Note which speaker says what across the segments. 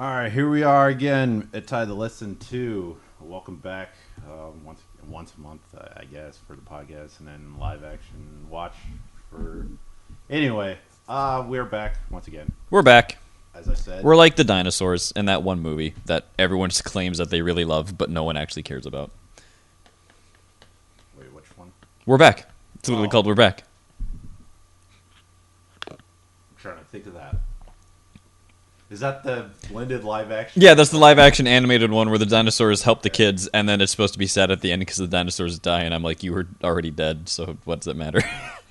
Speaker 1: All right, here we are again at Tie the Listen 2. Welcome back once a month, I guess, for the podcast, and then live action watch for. Anyway, we're back once again.
Speaker 2: We're back.
Speaker 1: As I said,
Speaker 2: We're like the dinosaurs in that one movie that everyone just claims that they really love, but no one actually cares about.
Speaker 1: Wait, which one?
Speaker 2: We're back. It's literally called We're Back.
Speaker 1: I'm trying to think of that. Is that the blended live action?
Speaker 2: Yeah, that's the live action animated one where the dinosaurs help the kids, and then it's supposed to be sad at the end because the dinosaurs die, and I'm like, you were already dead, so what does it matter?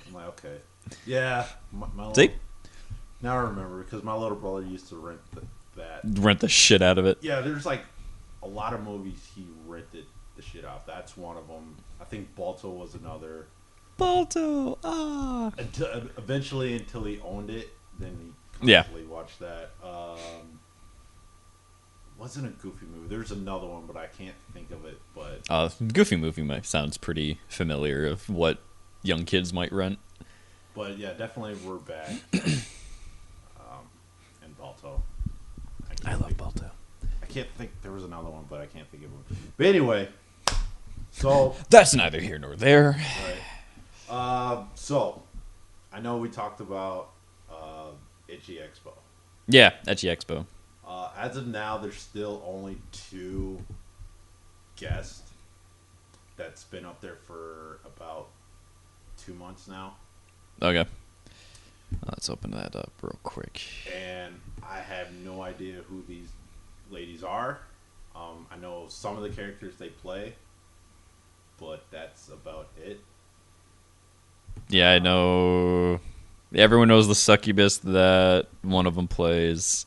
Speaker 1: I'm like, okay. Yeah. My
Speaker 2: See?
Speaker 1: Now I remember, because my little brother used to rent that.
Speaker 2: Rent the shit out of it.
Speaker 1: Yeah, there's like a lot of movies he rented the shit off. That's one of them. I think Balto was another.
Speaker 2: Balto,
Speaker 1: Eventually, until he owned it, then he
Speaker 2: Yeah.
Speaker 1: constantly watched that. Wasn't a Goofy movie. There's another one, but I can't think of it. But
Speaker 2: Goofy movie sounds pretty familiar of what young kids might rent.
Speaker 1: But yeah, definitely we're back. And Balto.
Speaker 2: I love Balto.
Speaker 1: I can't think. There was another one, but I can't think of one. But anyway, so
Speaker 2: That's neither here nor there.
Speaker 1: right. So I know we talked about Itchy Expo.
Speaker 2: Yeah, Etchy Expo.
Speaker 1: As of now, there's still only 2 guests that's been up there for about 2 months now.
Speaker 2: Okay. Let's open that up real quick.
Speaker 1: And I have no idea who these ladies are. I know some of the characters they play, but that's about it.
Speaker 2: Yeah, I know. Everyone knows the succubus that one of them plays.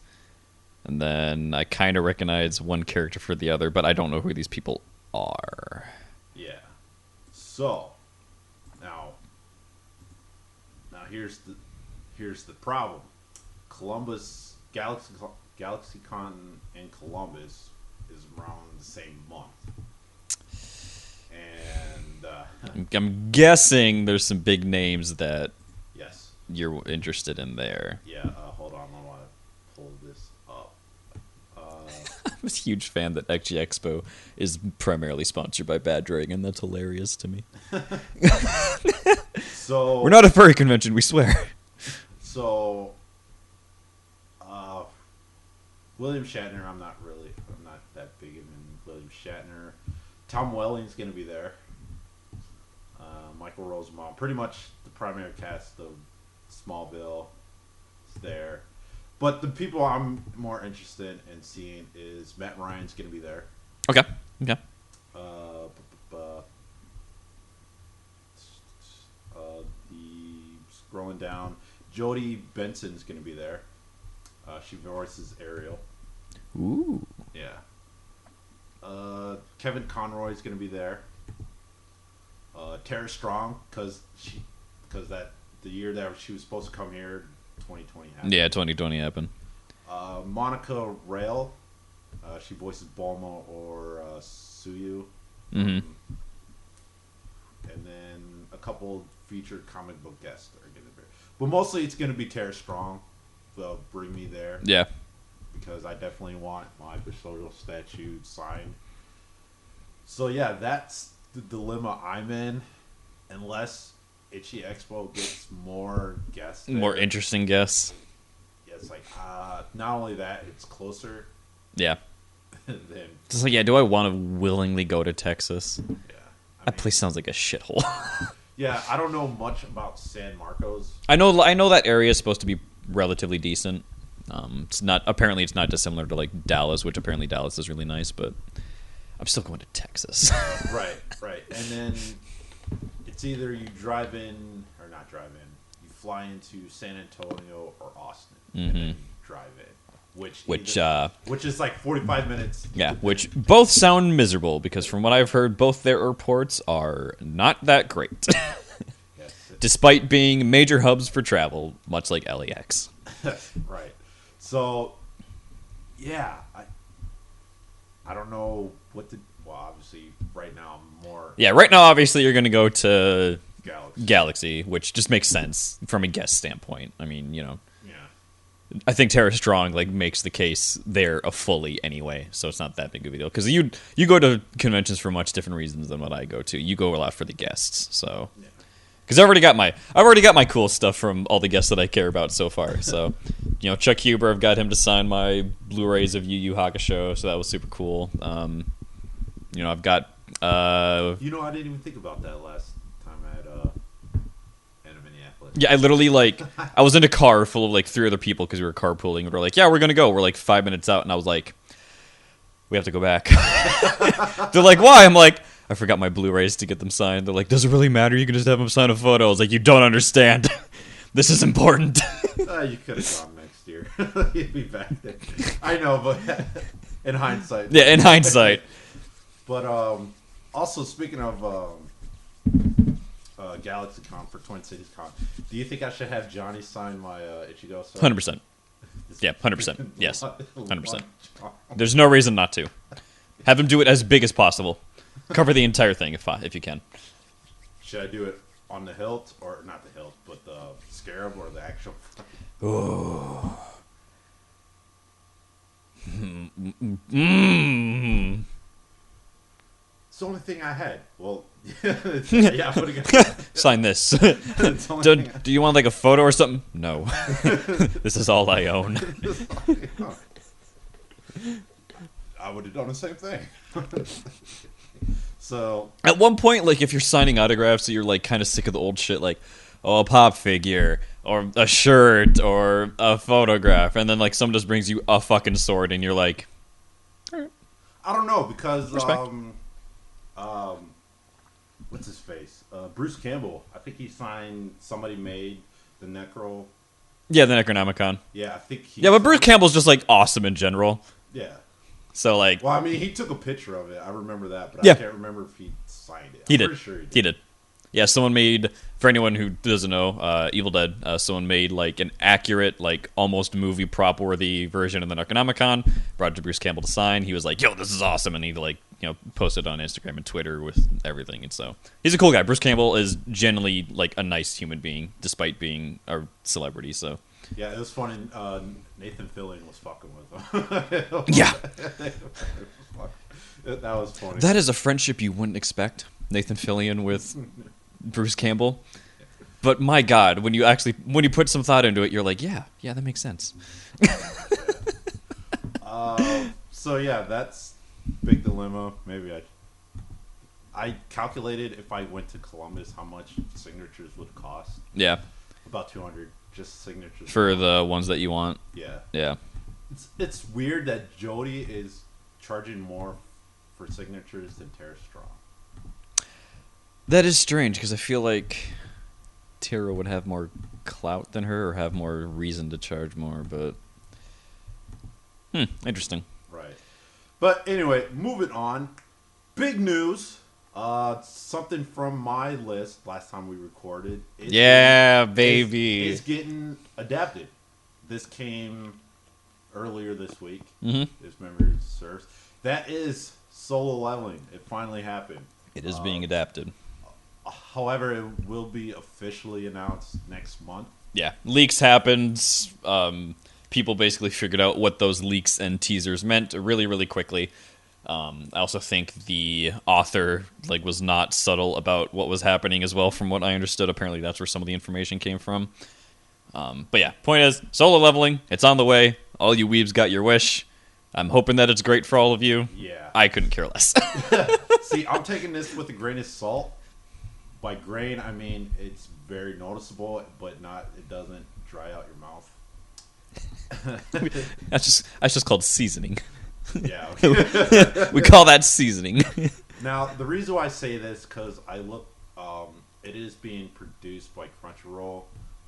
Speaker 2: And then I kind of recognize one character for the other, but I don't know who these people are.
Speaker 1: Yeah. So now here's the problem. Columbus GalaxyCon in Columbus is around the same month, and
Speaker 2: I'm guessing there's some big names that
Speaker 1: yes,
Speaker 2: you're interested in there.
Speaker 1: yeah. Hold on, I want to pull this up.
Speaker 2: I'm a huge fan that XG Expo is primarily sponsored by Bad Dragon. That's hilarious to me.
Speaker 1: So
Speaker 2: We're not a furry convention, we swear.
Speaker 1: So, William Shatner, I'm not that big in William Shatner. Tom Welling's going to be there. Michael Rosenbaum, pretty much the primary cast of Smallville is there. But the people I'm more interested in seeing is Matt Ryan's going to be there.
Speaker 2: Okay. Okay.
Speaker 1: Scrolling down, Jodie Benson's going to be there. She voices Ariel.
Speaker 2: Ooh.
Speaker 1: Yeah. Kevin Conroy's going to be there. Tara Strong, because that the year that she was supposed to come here, 2020 happened.
Speaker 2: Yeah, 2020 happened.
Speaker 1: Monica Rail, she voices Bulma or Suyu.
Speaker 2: Mm-hmm.
Speaker 1: And then a couple featured comic book guests are going to be there. But mostly it's going to be Tara Strong. They'll bring me there.
Speaker 2: Yeah.
Speaker 1: Because I definitely want my custodial statue signed. So yeah, that's the dilemma I'm in. Unless Itchy Expo gets more guests there.
Speaker 2: More interesting guests.
Speaker 1: Yeah, it's like, not only that, it's closer
Speaker 2: Yeah.
Speaker 1: than...
Speaker 2: It's like, yeah, do I want to willingly go to Texas?
Speaker 1: Yeah.
Speaker 2: That place sounds like a shithole.
Speaker 1: Yeah, I don't know much about San Marcos.
Speaker 2: I know that area is supposed to be relatively decent. It's not dissimilar to like Dallas, which apparently Dallas is really nice, but I'm still going to Texas.
Speaker 1: Right. And then it's either you drive in or not drive in. You fly into San Antonio or Austin, and then you drive in, which is like 45 minutes.
Speaker 2: Yeah, which both sound miserable because from what I've heard, both their airports are not that great,
Speaker 1: Yes.
Speaker 2: despite being major hubs for travel, much like LAX.
Speaker 1: Right. So, yeah, I don't know what to. Well, obviously, right now I'm more
Speaker 2: Yeah, right now, obviously, you're going to go to
Speaker 1: Galaxy.
Speaker 2: Galaxy, which just makes sense from a guest standpoint. I mean, you know.
Speaker 1: Yeah.
Speaker 2: I think Tara Strong like makes the case there a fully anyway, so it's not that big of a deal. Because you go to conventions for much different reasons than what I go to. You go a lot for the guests, so because I've already got my cool stuff from all the guests that I care about so far. So Chuck Huber, I've got him to sign my Blu-rays of Yu Yu Hakusho, so that was super cool. I've got
Speaker 1: I didn't even think about that last time at Minneapolis.
Speaker 2: Yeah, I literally I was in a car full of 3 other people because we were carpooling. And we're like, yeah, we're gonna go. We're 5 minutes out, and I was like, we have to go back. They're like, why? I'm like, I forgot my Blu-rays to get them signed. They're like, does it really matter? You can just have them sign a photo. I was like, you don't understand. This is important.
Speaker 1: You could have gone next year. You'd be back there. I know, but in hindsight.
Speaker 2: Yeah, in hindsight.
Speaker 1: But also, speaking of GalaxyCon for Twin Cities Con, do you think I should have Johnny sign my Ichigo stuff?
Speaker 2: 100%. Yeah, 100%. Yes, 100%. There's no reason not to. Have him do it as big as possible. Cover the entire thing if you can.
Speaker 1: Should I do it on the hilt, or not the hilt, but the scarab, or the actual?
Speaker 2: Oh.
Speaker 1: It's the only thing I had. Well, yeah, I'm gonna
Speaker 2: sign this. Do you want a photo or something? No. This is all I own.
Speaker 1: I would have done the same thing. So
Speaker 2: at one point, if you're signing autographs, so you're kind of sick of the old shit, a pop figure or a shirt or a photograph, and then someone just brings you a fucking sword, and you're like,
Speaker 1: I don't know, because
Speaker 2: respect.
Speaker 1: What's his face? Bruce Campbell. I think he signed. Somebody made the Necro.
Speaker 2: Yeah, the Necronomicon.
Speaker 1: Yeah, I think.
Speaker 2: But Bruce Campbell's just awesome in general.
Speaker 1: Yeah.
Speaker 2: So
Speaker 1: well, I mean, he took a picture of it. I remember that, but
Speaker 2: yeah.
Speaker 1: I can't remember if he signed it.
Speaker 2: He did.
Speaker 1: Pretty sure
Speaker 2: he did. Yeah, someone made, for anyone who doesn't know, Evil Dead, someone made an accurate, almost movie prop worthy version of the Necronomicon, brought it to Bruce Campbell to sign. He was like, yo, this is awesome, and he posted on Instagram and Twitter with everything. And so he's a cool guy. Bruce Campbell is generally a nice human being, despite being a celebrity. So
Speaker 1: yeah, it was funny. Nathan Fillion was fucking with him.
Speaker 2: Yeah.
Speaker 1: That was funny.
Speaker 2: That is a friendship you wouldn't expect. Nathan Fillion with Bruce Campbell. But my God, when you put some thought into it, you're like, yeah, that makes sense.
Speaker 1: So yeah, that's big dilemma. Maybe I calculated if I went to Columbus how much signatures would cost.
Speaker 2: Yeah.
Speaker 1: About 200 just signatures.
Speaker 2: For the ones that you want.
Speaker 1: Yeah.
Speaker 2: Yeah.
Speaker 1: It's weird that Jody is charging more for signatures than Tara Strong.
Speaker 2: That is strange, because I feel like Tara would have more clout than her, or have more reason to charge more, but interesting.
Speaker 1: Right. But anyway, moving on. Big news. Something from my list last time we recorded.
Speaker 2: Baby.
Speaker 1: Is getting adapted. This came earlier this week.
Speaker 2: Mm-hmm.
Speaker 1: If memory serves. That is Solo Leveling. It finally happened.
Speaker 2: It is being adapted.
Speaker 1: However, it will be officially announced next month.
Speaker 2: Yeah, leaks happened. People basically figured out what those leaks and teasers meant really, really quickly. I also think the author was not subtle about what was happening as well, from what I understood. Apparently, that's where some of the information came from. But yeah, point is, Solo Leveling, it's on the way. All you weebs got your wish. I'm hoping that it's great for all of you.
Speaker 1: Yeah.
Speaker 2: I couldn't care less.
Speaker 1: See, I'm taking this with a grain of salt. By grain, I mean it's very noticeable, but it doesn't dry out your mouth.
Speaker 2: That's just called seasoning.
Speaker 1: Yeah.
Speaker 2: We call that seasoning.
Speaker 1: Now, the reason why I say this, because I look, it is being produced by Crunchyroll.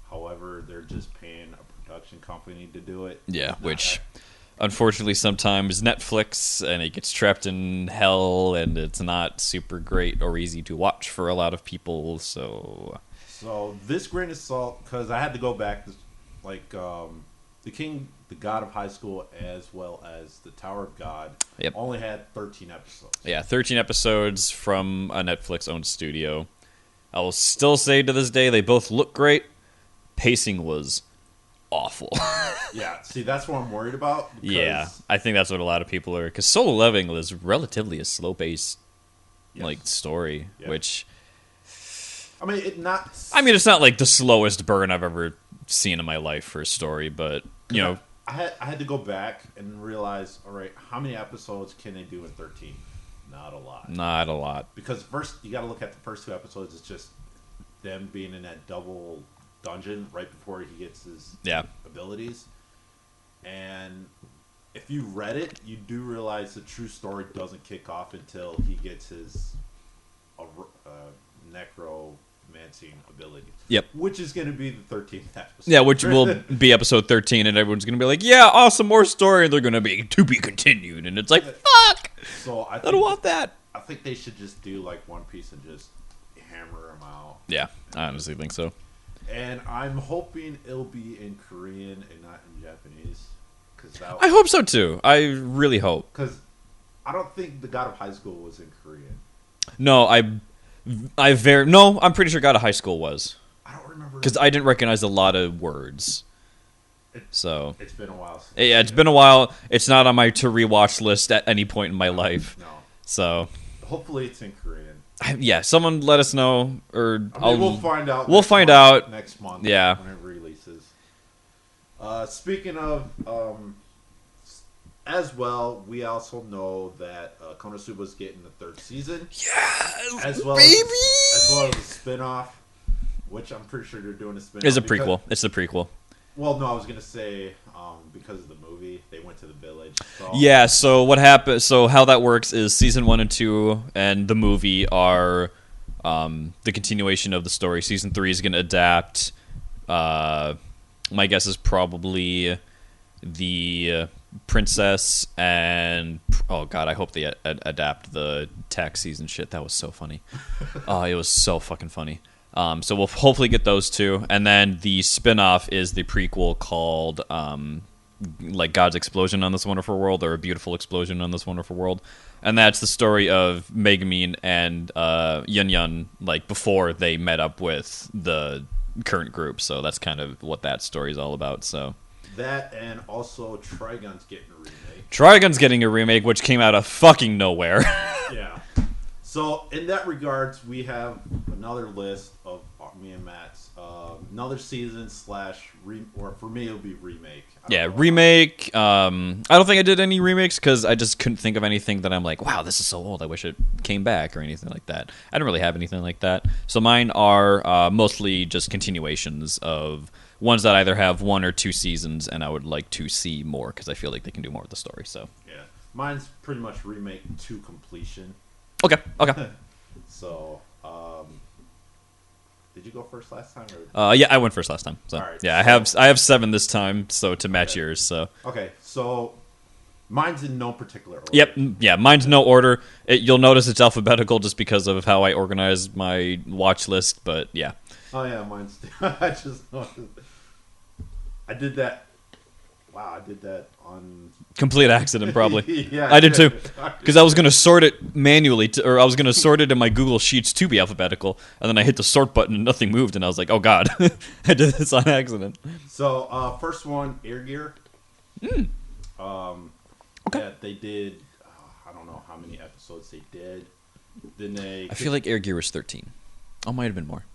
Speaker 1: However, they're just paying a production company to do it.
Speaker 2: Yeah, which unfortunately sometimes Netflix, and it gets trapped in hell, and it's not super great or easy to watch for a lot of people. So
Speaker 1: this grain of salt, because I had to go back, the King, the God of High School, as well as the Tower of God, only had 13 episodes.
Speaker 2: Yeah, 13 episodes from a Netflix-owned studio. I will still say to this day, they both look great. Pacing was awful.
Speaker 1: Yeah, see, that's what I'm worried about.
Speaker 2: Yeah, I think that's what a lot of people are, because Solo Leveling was relatively a slow-paced like story, which
Speaker 1: I mean,
Speaker 2: it's not like the slowest burn I've ever seen in my life for a story, but you know,
Speaker 1: I had to go back and realize, all right, how many episodes can they do in 13? Not a lot.
Speaker 2: Not a lot.
Speaker 1: Because first, you got to look at the first 2 episodes. It's just them being in that double dungeon right before he gets his abilities. And if you read it, you do realize the true story doesn't kick off until he gets his necromancing ability.
Speaker 2: Yep.
Speaker 1: Which is going to be the 13th episode.
Speaker 2: Yeah, which will be episode 13, and everyone's going to be like, yeah, awesome, more story, and they're going to be to be continued. And it's like, fuck!
Speaker 1: So I
Speaker 2: don't want that.
Speaker 1: I think they should just do like One Piece and just hammer them out.
Speaker 2: Yeah, I honestly think so.
Speaker 1: And I'm hoping it'll be in Korean and not in Japanese.
Speaker 2: I hope so too. I really hope.
Speaker 1: Because I don't think the God of High School was in Korean.
Speaker 2: No, I'm pretty sure God of High School was.
Speaker 1: I don't remember.
Speaker 2: Because I didn't recognize a lot of words.
Speaker 1: It's been a while.
Speaker 2: Yeah, it's been a while. It's not on my to rewatch list at any point in my life.
Speaker 1: No.
Speaker 2: So
Speaker 1: hopefully it's in Korean.
Speaker 2: Yeah, someone let us know, or
Speaker 1: we'll find out.
Speaker 2: We'll find out
Speaker 1: next month.
Speaker 2: Yeah,
Speaker 1: when it releases. Speaking of, as well, we also know that Konosuba's getting the 3rd season.
Speaker 2: Yes,
Speaker 1: as well
Speaker 2: baby.
Speaker 1: As well as a spin-off, which I'm pretty sure they're doing a spin-off.
Speaker 2: It's a prequel. It's the prequel.
Speaker 1: Well, no, I was gonna say because of the movie, they went to the village. So.
Speaker 2: Yeah. So what happened? So how that works is season 1 and 2 and the movie are the continuation of the story. Season 3 is going to adapt. My guess is probably the princess and oh god, I hope they adapt the tax season shit. That was so funny. It was so fucking funny. So we'll hopefully get those 2, and then the spin-off is the prequel called like God's Explosion on This Wonderful World, or A Beautiful Explosion on This Wonderful World, and that's the story of Megumin and Yun Yun, like before they met up with the current group. So that's kind of what that story is all about. So
Speaker 1: that, and also Trigun's getting a remake.
Speaker 2: Trigun's getting a remake, which came out of fucking nowhere.
Speaker 1: Yeah. So in that regards, we have another list of me and Matt's another season / or for me it'll be remake.
Speaker 2: Remake. I don't think I did any remakes because I just couldn't think of anything that I'm like, wow, this is so old, I wish it came back, or anything like that. I don't really have anything like that. So mine are mostly just continuations of ones that either have 1 or 2 seasons, and I would like to see more because I feel like they can do more with the story. So
Speaker 1: yeah, mine's pretty much remake to completion.
Speaker 2: Okay.
Speaker 1: So, did you go first last time?
Speaker 2: Yeah, I went first last time. So
Speaker 1: right,
Speaker 2: yeah, I have 7 this time, so to match yours. So
Speaker 1: okay, so mine's in no particular order.
Speaker 2: Yep, yeah, mine's no order. You'll notice it's alphabetical just because of how I organize my watch list. But yeah.
Speaker 1: Oh yeah, mine's. I just noticed. I did that. Wow, I did that on
Speaker 2: complete accident, probably.
Speaker 1: Yeah,
Speaker 2: I did too, because I was going to sort it manually, or I was going to sort it in my Google Sheets to be alphabetical, and then I hit the sort button and nothing moved, and I was like, "Oh God, I did this on accident."
Speaker 1: So, first one, Air Gear.
Speaker 2: Okay.
Speaker 1: Yeah, they did. I don't know how many episodes they did. Then they.
Speaker 2: I feel like Air Gear was 13. Oh, might have been more.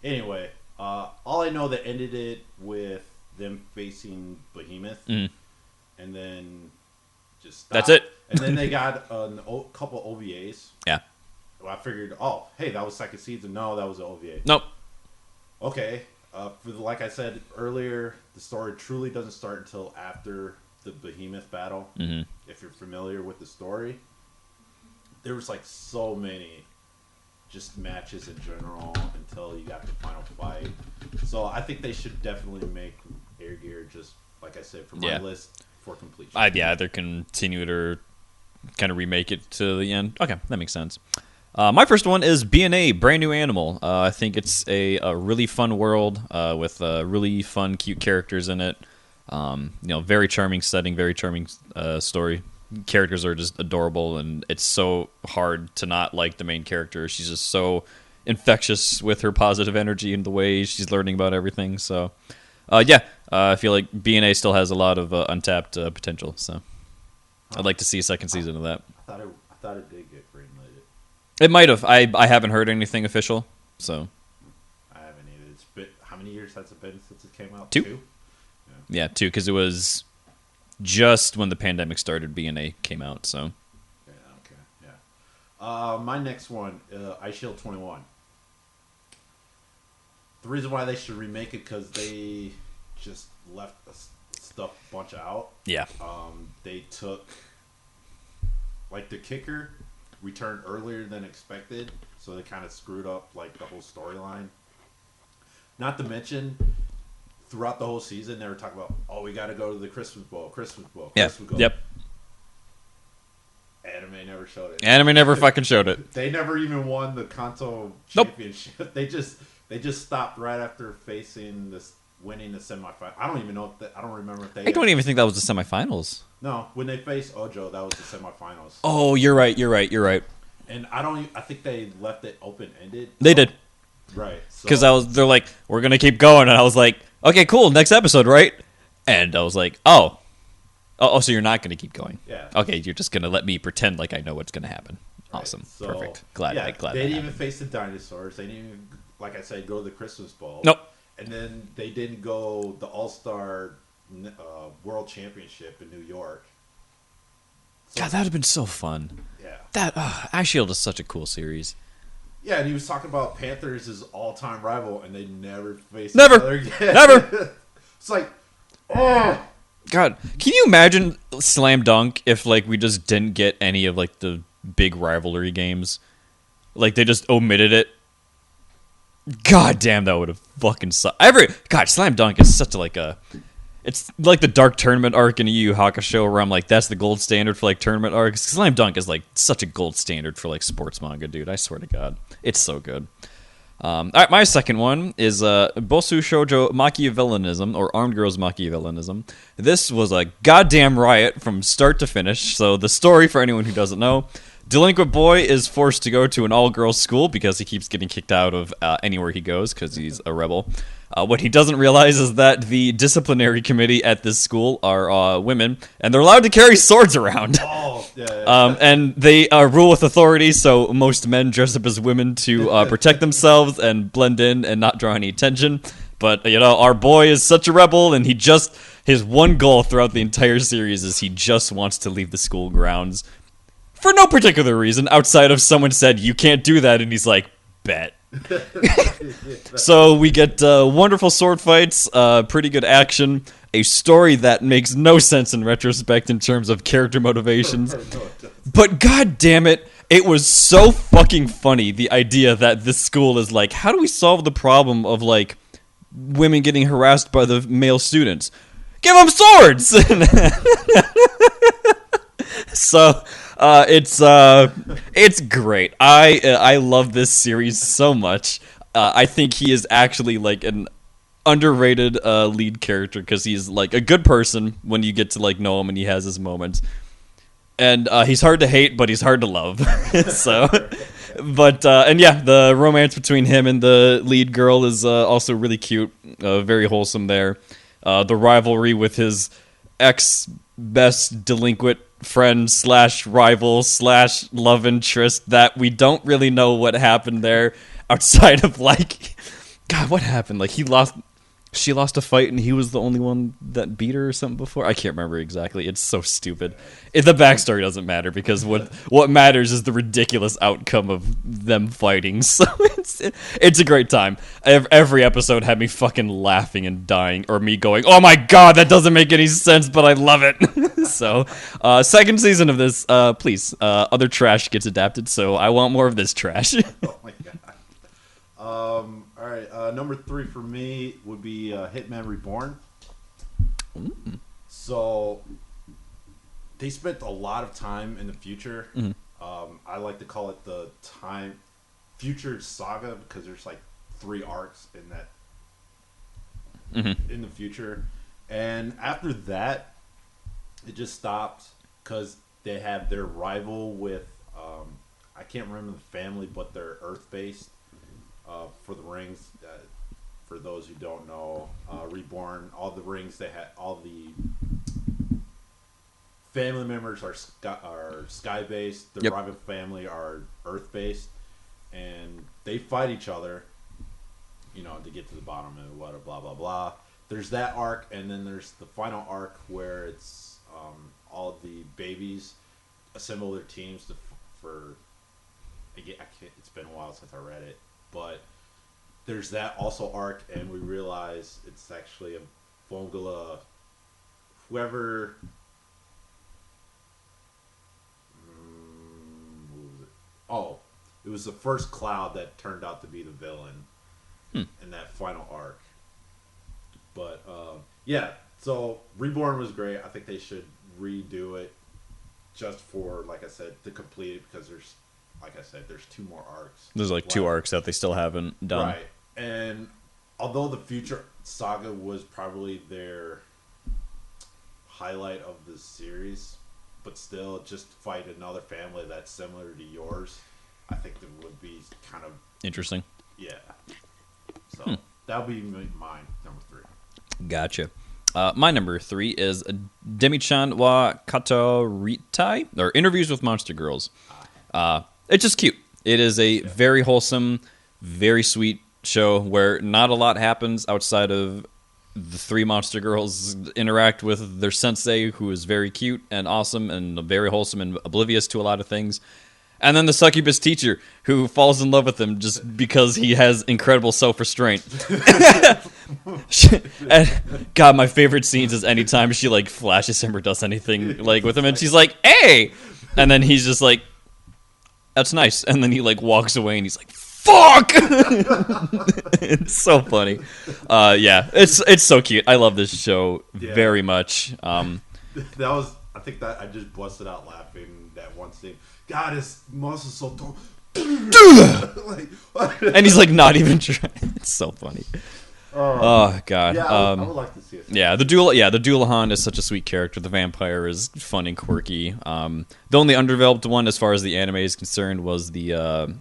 Speaker 1: Anyway, all I know that ended it with them facing Behemoth, and then just stopped.
Speaker 2: That's it.
Speaker 1: And then they got a couple OVAs.
Speaker 2: Yeah.
Speaker 1: Well, I figured, oh, hey, that was second season. No, that was an OVA.
Speaker 2: Nope.
Speaker 1: Okay. Like I said earlier, the story truly doesn't start until after the Behemoth battle.
Speaker 2: Mm-hmm.
Speaker 1: If you're familiar with the story, there was like so many just matches in general until you got the final fight. So I think they should definitely make Air Gear, just like I said, for my list for completion.
Speaker 2: Either continue it or kind of remake it to the end. Okay, that makes sense. My first one is BNA, Brand New Animal. I think it's a really fun world with really fun, cute characters in it. Very charming setting, very charming story. Characters are just adorable, and it's so hard to not like the main character. She's just so infectious with her positive energy and the way she's learning about everything. So I feel like BNA still has a lot of untapped potential, so I'd like to see a second season of that.
Speaker 1: I thought it did get greenlit.
Speaker 2: It might have. I haven't heard anything official, so
Speaker 1: I haven't either. It's been, how many years has it been since it came out?
Speaker 2: 2? Yeah, 2, because it was just when the pandemic started, BNA came out, so.
Speaker 1: Yeah, okay, yeah. My next one, Ice Shield 21. The reason why they should remake it because they just left stuff bunch out.
Speaker 2: Yeah.
Speaker 1: They took, like, the kicker returned earlier than expected, so they kind of screwed up, like, the whole storyline. Not to mention, throughout the whole season, they were talking about, oh, we got to go to the Christmas Bowl, Christmas Bowl.
Speaker 2: Yep.
Speaker 1: Anime never showed it.
Speaker 2: Anime never fucking showed it.
Speaker 1: They never even won the Kanto
Speaker 2: Nope.
Speaker 1: championship. They just stopped right after winning the semifinal. I don't even know I don't remember if they.
Speaker 2: I don't even think that was the semifinals.
Speaker 1: No, when they faced Ojo, that was the semifinals.
Speaker 2: Oh, you're right.
Speaker 1: And I think they left it open ended.
Speaker 2: They did.
Speaker 1: Right.
Speaker 2: Because they're like, we're gonna keep going, and I was like, okay, cool, next episode, right? And I was like, oh, so you're not gonna keep going?
Speaker 1: Yeah.
Speaker 2: Okay, you're just gonna let me pretend like I know what's gonna happen.
Speaker 1: Right.
Speaker 2: Awesome,
Speaker 1: So,
Speaker 2: perfect. Glad.
Speaker 1: They
Speaker 2: that
Speaker 1: didn't even
Speaker 2: happened.
Speaker 1: face the dinosaurs. They didn't even, like I said, go to the Christmas Bowl.
Speaker 2: Nope.
Speaker 1: And then they didn't go the All-Star World Championship in New York. So,
Speaker 2: God, that would have been so fun.
Speaker 1: yeah.
Speaker 2: That Ice Shield is such a cool series.
Speaker 1: Yeah, and he was talking about Panthers' his all-time rival, and they never faced
Speaker 2: Never.
Speaker 1: each other again.
Speaker 2: Never.
Speaker 1: It's like, oh.
Speaker 2: God, can you imagine Slam Dunk if like we just didn't get any of like the big rivalry games? Like they just omitted it. God damn, that would have fucking sucked. God, Slam Dunk is such it's like the Dark Tournament arc in Yu Yu Hakusho, where I'm like, that's the gold standard for like tournament arcs. Slam Dunk is like such a gold standard for like sports manga, dude. I swear to God, it's so good. All right, my second one is Bosu Shoujo Machiavellianism, or Armed Girls Machiavellianism. This was a goddamn riot from start to finish. So the story, for anyone who doesn't know, delinquent boy is forced to go to an all-girls school because he keeps getting kicked out of anywhere he goes because he's a rebel. What he doesn't realize is that the disciplinary committee at this school are women, and they're allowed to carry swords around.
Speaker 1: Oh, yeah.
Speaker 2: And they rule with authority, so most men dress up as women to protect themselves and blend in and not draw any attention. But, our boy is such a rebel, and his one goal throughout the entire series is he just wants to leave the school grounds for no particular reason, outside of someone said, you can't do that, and he's like, bet. So we get wonderful sword fights, pretty good action, a story that makes no sense in retrospect in terms of character motivations. But god damn it, it was so fucking funny, the idea that this school is like, how do we solve the problem of like women getting harassed by the male students? Give them swords! So it's great. I love this series so much. I think he is actually like an underrated lead character because he's like a good person when you get to like know him and he has his moments. And he's hard to hate, but he's hard to love. So, but and yeah, the romance between him and the lead girl is also really cute, very wholesome there. The rivalry with his ex-best delinquent friend / rival / love interest that we don't really know what happened there outside of like, God, what happened? Like she lost a fight and he was the only one that beat her or something before. I can't remember exactly. It's so stupid. The backstory doesn't matter because what matters is the ridiculous outcome of them fighting. So it's a great time. Every episode had me fucking laughing and dying, or me going, "Oh my god, that doesn't make any sense," but I love it. So, second season of this, please. Other trash gets adapted, so I want more of this trash.
Speaker 1: Oh my god. All right, number 3 for me would be Hitman Reborn.
Speaker 2: Mm.
Speaker 1: So they spent a lot of time in the future.
Speaker 2: Mhm.
Speaker 1: I like to call it the future saga because there's like 3 arcs in that in the future, and after that, it just stopped because they have their rival with I can't remember the family, but they're Earth based. For the rings, for those who don't know, Reborn, all the rings they had, all the family members are sky based. The rival family are Earth based, and they fight each other. To get to the bottom of what, blah blah blah. There's that arc, and then there's the final arc where it's all the babies assemble their teams for. Again, it's been a while since I read it, but there's that also arc, and we realize it's actually a Vongula, whoever. What was it? Oh, it was the first Cloud that turned out to be the villain in that final arc. But yeah, so Reborn was great. I think they should redo it just for, like I said, to complete it, because there's, like I said, there's 2 more arcs.
Speaker 2: There's like 2 arcs that they still haven't done.
Speaker 1: Right. And although the Future Saga was probably their highlight of the series, but still, just fight another family that's similar to yours, I think that would be kind of
Speaker 2: interesting.
Speaker 1: Yeah. So that would be mine, number 3.
Speaker 2: Gotcha. My number 3 is Demi-chan wa Katoritai, or Interviews with Monster Girls. It's just cute. It is a very wholesome, very sweet show where not a lot happens outside of the 3 monster girls interact with their sensei, who is very cute and awesome and very wholesome and oblivious to a lot of things. And then the succubus teacher, who falls in love with him just because he has incredible self-restraint. And God, my favorite scenes is anytime she like flashes him or does anything like with him, and she's like, "Hey!" And then he's just like, "That's nice." And then he like walks away, and he's like, "Fuck!" It's so funny. Yeah, it's so cute. I love this show very much.
Speaker 1: That was, I think that I just busted out laughing that one scene. God, his muscles so tall.
Speaker 2: And he's like not even trying. It's so funny. Oh God.
Speaker 1: Yeah, I would like to see it.
Speaker 2: Yeah, the Doulahan is such a sweet character. The vampire is fun and quirky. The only underdeveloped one, as far as the anime is concerned, was the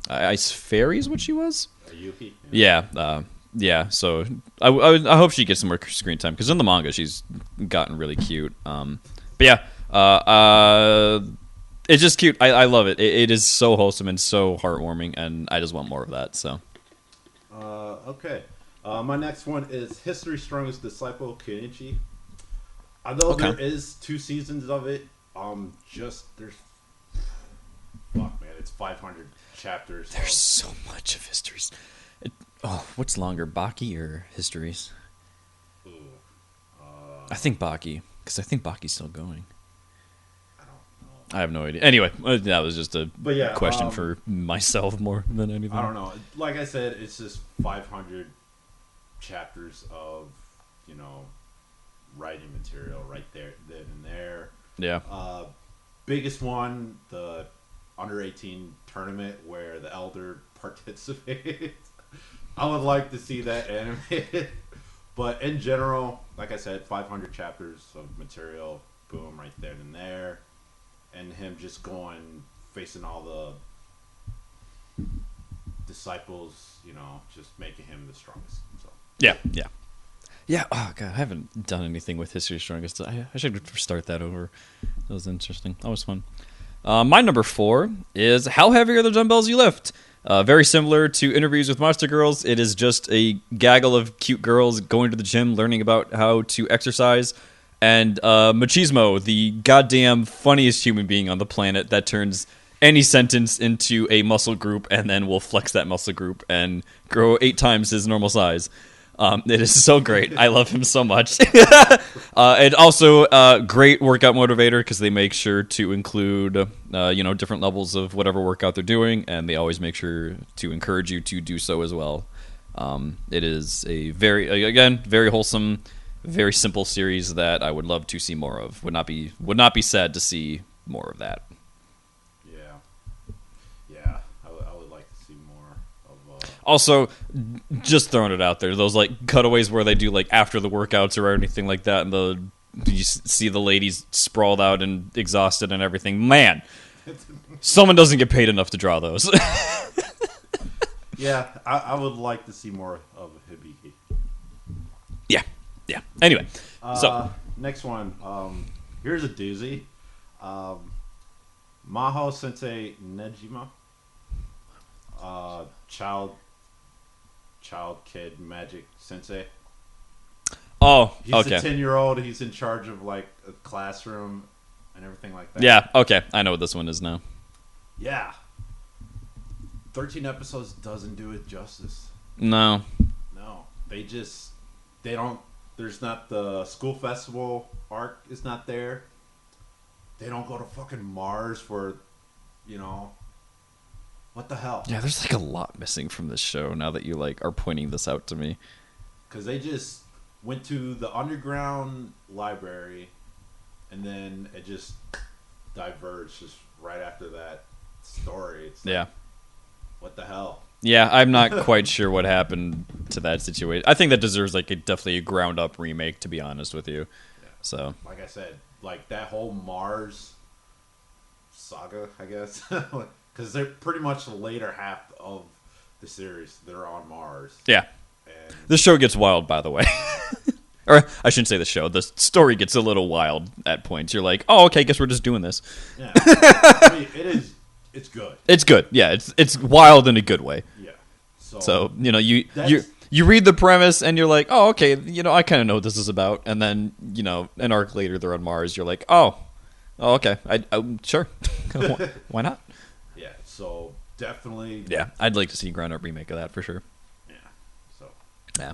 Speaker 2: Ice Fairy, is what she was.
Speaker 1: Yuki.
Speaker 2: Yeah. Yeah. So I hope she gets some more screen time, because in the manga she's gotten really cute. But yeah. It's just cute. I love it. It is so wholesome and so heartwarming, and I just want more of that. So.
Speaker 1: Okay. My next one is History's Strongest Disciple, Kenichi. Although there is 2 seasons of it, there's it's 500 chapters.
Speaker 2: There's so much of Histories. What's longer, Baki or Histories? I think Baki, because I think Baki's still going. I have no idea. Anyway, that was just a question for myself more than anything.
Speaker 1: I don't know. Like I said, it's just 500 chapters of, writing material right there, then and there.
Speaker 2: Yeah.
Speaker 1: Biggest one, the under 18 tournament where the elder participates. I would like to see that animated. But in general, like I said, 500 chapters of material, boom, right there and there. And him just facing all the disciples, just making him the strongest. So.
Speaker 2: Yeah. Oh God, I haven't done anything with History's Strongest. I should start that over. That was interesting. That was fun. My number 4 is How Heavy Are the Dumbbells You Lift? Very similar to Interviews with Monster Girls. It is just a gaggle of cute girls going to the gym, learning about how to exercise. And Machismo, the goddamn funniest human being on the planet that turns any sentence into a muscle group and then will flex that muscle group and grow 8 times his normal size. It is so great. I love him so much. And also a great workout motivator, because they make sure to include different levels of whatever workout they're doing, and they always make sure to encourage you to do so as well. It is a very wholesome, very simple series that I would love to see more of. Would not be sad to see more of that.
Speaker 1: Yeah, I would like to see more of.
Speaker 2: Also, just throwing it out there, those like cutaways where they do like after the workouts or anything like that, and you see the ladies sprawled out and exhausted and everything. Man, someone doesn't get paid enough to draw those.
Speaker 1: Yeah, I would like to see more of Hibiki.
Speaker 2: Yeah. Anyway, so
Speaker 1: Next one. Here's a doozy. Maho Sensei Nejima. Child kid magic sensei.
Speaker 2: oh,
Speaker 1: He's
Speaker 2: okay.
Speaker 1: a 10-year-old. He's in charge of like a classroom and everything like that.
Speaker 2: Yeah, okay. I know what this one is now.
Speaker 1: Yeah. 13 episodes doesn't do it justice.
Speaker 2: No.
Speaker 1: No. They don't, there's not the school festival arc is not there. They don't go to fucking Mars for, what the hell?
Speaker 2: Yeah, there's like a lot missing from this show now that you like are pointing this out to me.
Speaker 1: Because they just went to the underground library and then it just diverged just right after that story. It's like,
Speaker 2: Yeah.
Speaker 1: what the hell?
Speaker 2: Yeah, I'm not quite sure what happened to that situation. I think that deserves like definitely a ground up remake, to be honest with you.
Speaker 1: Yeah.
Speaker 2: So
Speaker 1: Like I said, like that whole Mars saga, I guess. Because they're pretty much the later half of the series. They're on Mars.
Speaker 2: yeah,
Speaker 1: And
Speaker 2: this show gets wild, by the way. Or I shouldn't say the show. The story gets a little wild at points. You're like, oh, okay, guess we're just doing this.
Speaker 1: yeah. I mean, it's good.
Speaker 2: It's good. Yeah, it's wild in a good way.
Speaker 1: Yeah.
Speaker 2: So you
Speaker 1: That's-
Speaker 2: you read the premise and you're like, oh, okay, I kind of know what this is about. And then an arc later they're on Mars. You're like, oh, okay, I sure, why not?
Speaker 1: Yeah. So definitely.
Speaker 2: Yeah, I'd like to see a ground up remake of that for sure.
Speaker 1: Yeah. So.
Speaker 2: Yeah.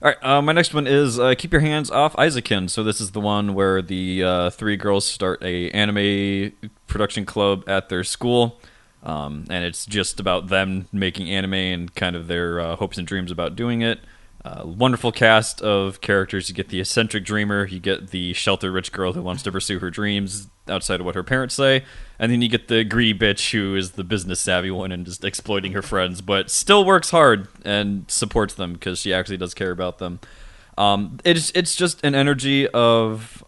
Speaker 2: All right, my next one is Keep Your Hands Off Isaacin. So this is the one where the three girls start a anime production club at their school, and it's just about them making anime and kind of their hopes and dreams about doing it. Wonderful cast of characters. You get the eccentric dreamer, you get the shelter-rich girl who wants to pursue her dreams outside of what her parents say, and then you get the greedy bitch who is the business-savvy one and just exploiting her friends, but still works hard and supports them because she actually does care about them. It's just an energy of...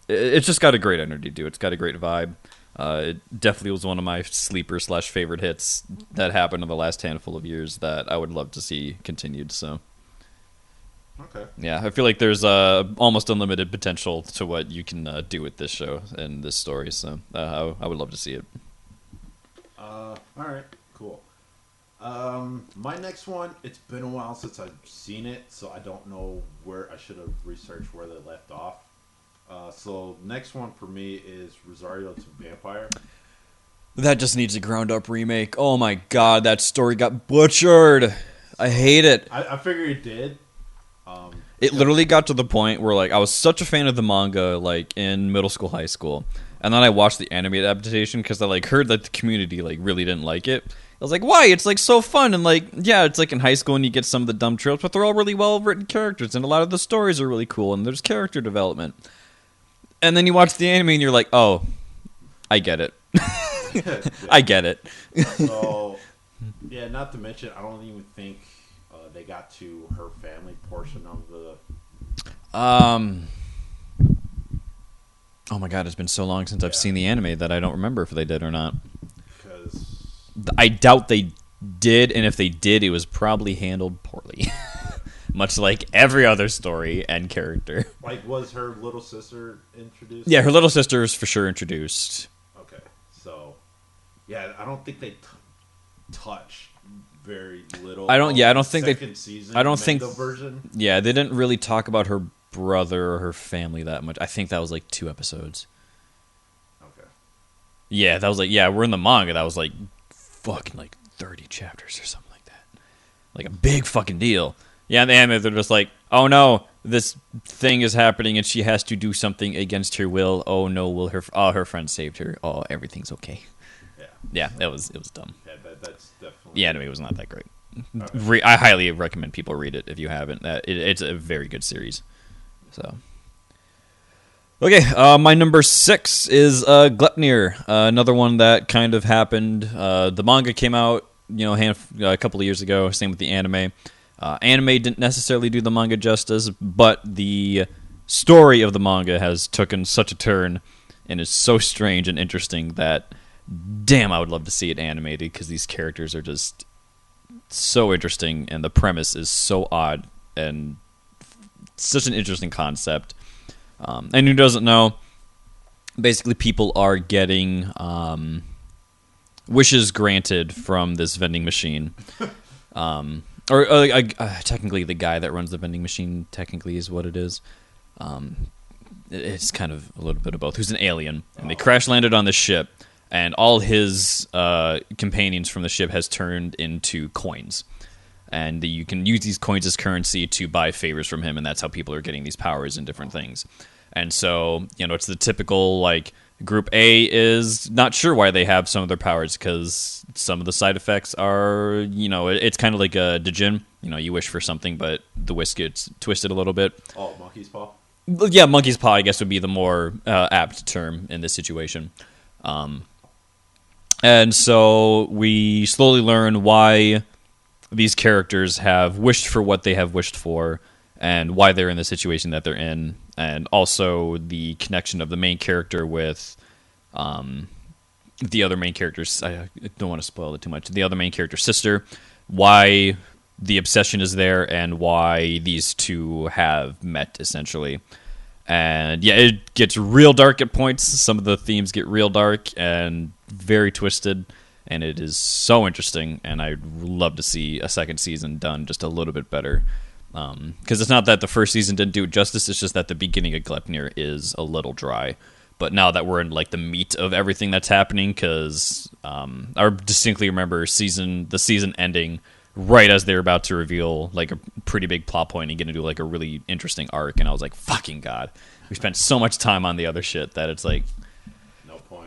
Speaker 2: it's just got a great energy, dude. It's got a great vibe. It definitely was one of my sleeper/favorite hits that happened in the last handful of years that I would love to see continued. So,
Speaker 1: Okay.
Speaker 2: yeah, I feel like there's almost unlimited potential to what you can do with this show and this story. So, I would love to see it.
Speaker 1: All right. Cool. My next one. It's been a while since I've seen it, so I don't know where I should have researched where they left off. So next one for me is Rosario to Vampire.
Speaker 2: That just needs a ground up remake. Oh my god, that story got butchered. I hate it.
Speaker 1: I figure it did.
Speaker 2: It literally got to the point where like I was such a fan of the manga like in middle school, high school, and then I watched the anime adaptation because I like heard that the community like really didn't like it. I was like, why? It's like so fun and like yeah, it's like in high school and you get some of the dumb tropes, but they're all really well written characters and a lot of the stories are really cool and there's character development. And then you watch the anime and you're like, oh, I get it.
Speaker 1: Yeah.
Speaker 2: I get it.
Speaker 1: So yeah, not to mention, I don't even think they got to her family portion of the.
Speaker 2: Oh my god, it's been so long since I've seen the anime that I don't remember if they did or not.
Speaker 1: Because
Speaker 2: I doubt they did, and if they did, it was probably handled poorly. Much like every other story and character.
Speaker 1: like, was her little sister introduced?
Speaker 2: Yeah, her little sister is for sure introduced.
Speaker 1: Okay, so yeah, I don't think they touch very little.
Speaker 2: I don't-
Speaker 1: of
Speaker 2: yeah, I
Speaker 1: the
Speaker 2: don't think they-
Speaker 1: second season
Speaker 2: I don't think-
Speaker 1: manga version.
Speaker 2: Yeah, they didn't really talk about her brother or her family that much. I think that was like 2 episodes.
Speaker 1: Okay,
Speaker 2: Yeah, that was like, yeah, we're in the manga. That was like fucking like 30 chapters or something like that. Like a big fucking deal. Yeah, in the anime, they're just like, oh no, this thing is happening and she has to do something against her will. Oh no, her friend saved her. Oh, everything's okay.
Speaker 1: yeah,
Speaker 2: Yeah, it was dumb.
Speaker 1: yeah, that's definitely.
Speaker 2: The anime was not that great.
Speaker 1: Okay.
Speaker 2: I highly recommend people read it if you haven't. It's a very good series. So, okay, my number 6 is Glepnir, another one that kind of happened. The manga came out, a couple of years ago. Same with the anime. Anime didn't necessarily do the manga justice, but the story of the manga has taken such a turn and is so strange and interesting that, damn, I would love to see it animated because these characters are just so interesting and the premise is so odd and such an interesting concept. And who doesn't know, basically people are getting wishes granted from this vending machine. Technically the guy that runs the vending machine technically is what it is. It's kind of a little bit of both. Who's an alien, and they crash landed on the ship, and all his companions from the ship has turned into coins. And you can use these coins as currency to buy favors from him, and that's how people are getting these powers and different things. And so, it's the typical, like, Group A is not sure why they have some of their powers, because some of the side effects are, it's kind of like a Djinn. You wish for something, but the wish gets twisted a little bit.
Speaker 1: Oh, monkey's paw?
Speaker 2: Yeah, monkey's paw, I guess, would be the more apt term in this situation. And so we slowly learn why these characters have wished for what they have wished for, and why they're in the situation that they're in, and also the connection of the main character with the other main character's, I don't want to spoil it too much, the other main character's sister, why the obsession is there, and why these two have met, essentially. And yeah, it gets real dark at points. Some of the themes get real dark and very twisted, and it is so interesting, and I'd love to see a second season done just a little bit better. Because it's not that the first season didn't do it justice, it's just that the beginning of Gleipnir is a little dry. But now that we're in like the meat of everything that's happening, because I distinctly remember the season ending right as they're about to reveal like a pretty big plot point and get into like a really interesting arc, and I was like, fucking God, we spent so much time on the other shit that it's like,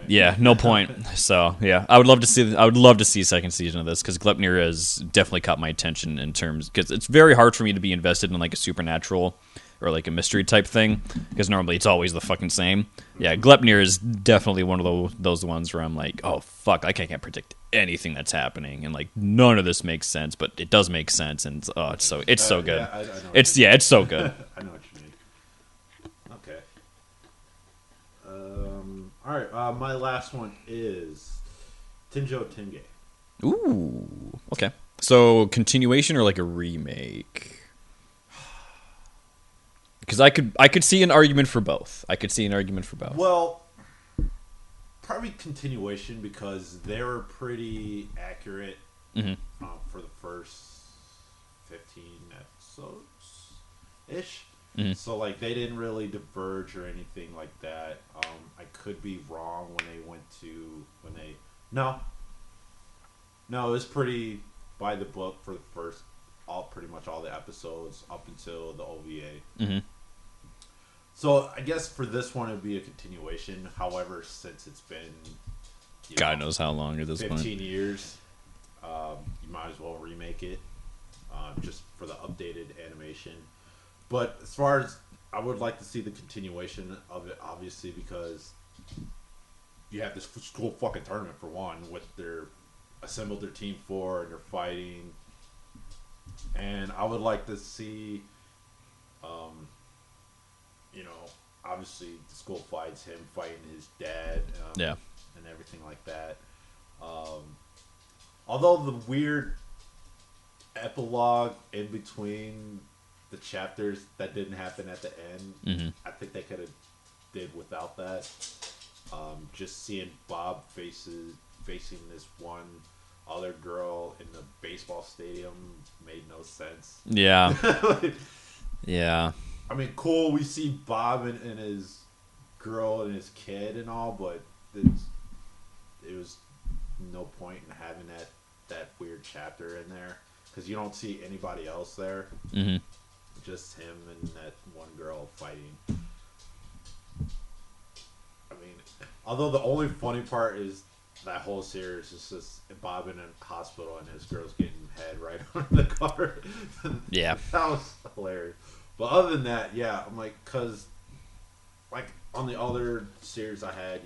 Speaker 2: yeah, no point. So yeah, I would love to see a second season of this, because Gleipnir has definitely caught my attention in terms, because it's very hard for me to be invested in like a supernatural or like a mystery type thing, because normally it's always the fucking same. Yeah, Gleipnir is definitely one of those ones where I'm like, oh fuck, I can't predict anything that's happening, and like none of this makes sense, but it does make sense, and it's so good.
Speaker 1: Yeah, I know
Speaker 2: it's so good.
Speaker 1: I know what you mean. Okay. All right. My last one is Tenjo Tenge.
Speaker 2: Ooh. Okay. So continuation or like a remake? Because I could see an argument for both.
Speaker 1: Well, probably continuation, because they were pretty accurate for the first 15 episodes ish. Mm-hmm. So like they didn't really diverge or anything like that. I could be wrong No, it was pretty by the book for the first pretty much all the episodes up until the OVA. Mm-hmm. So I guess for this one it'd be a continuation. However, since it's been
Speaker 2: God knows how long at this
Speaker 1: 15 years, you might as well remake it just for the updated animation. But as far as I would like to see the continuation of it, obviously, because you have this school fucking tournament for one, with their assembled their team for, and they're fighting. And I would like to see, obviously the school fights, him fighting his dad, and everything like that. Although the weird epilogue in between the chapters that didn't happen at the end, I think they could have did without that. Just seeing Bob facing this one other girl in the baseball stadium made no sense.
Speaker 2: Yeah. Yeah.
Speaker 1: I mean, cool, we see Bob and his girl and his kid and all, but it was no point in having that weird chapter in there, because you don't see anybody else there. Mm-hmm. Just him and that one girl fighting. I mean, although the only funny part is that whole series is just Bob in a hospital and his girl's getting head right under the car.
Speaker 2: Yeah.
Speaker 1: That was hilarious. But other than that, yeah, I'm like, because like on the other series I had,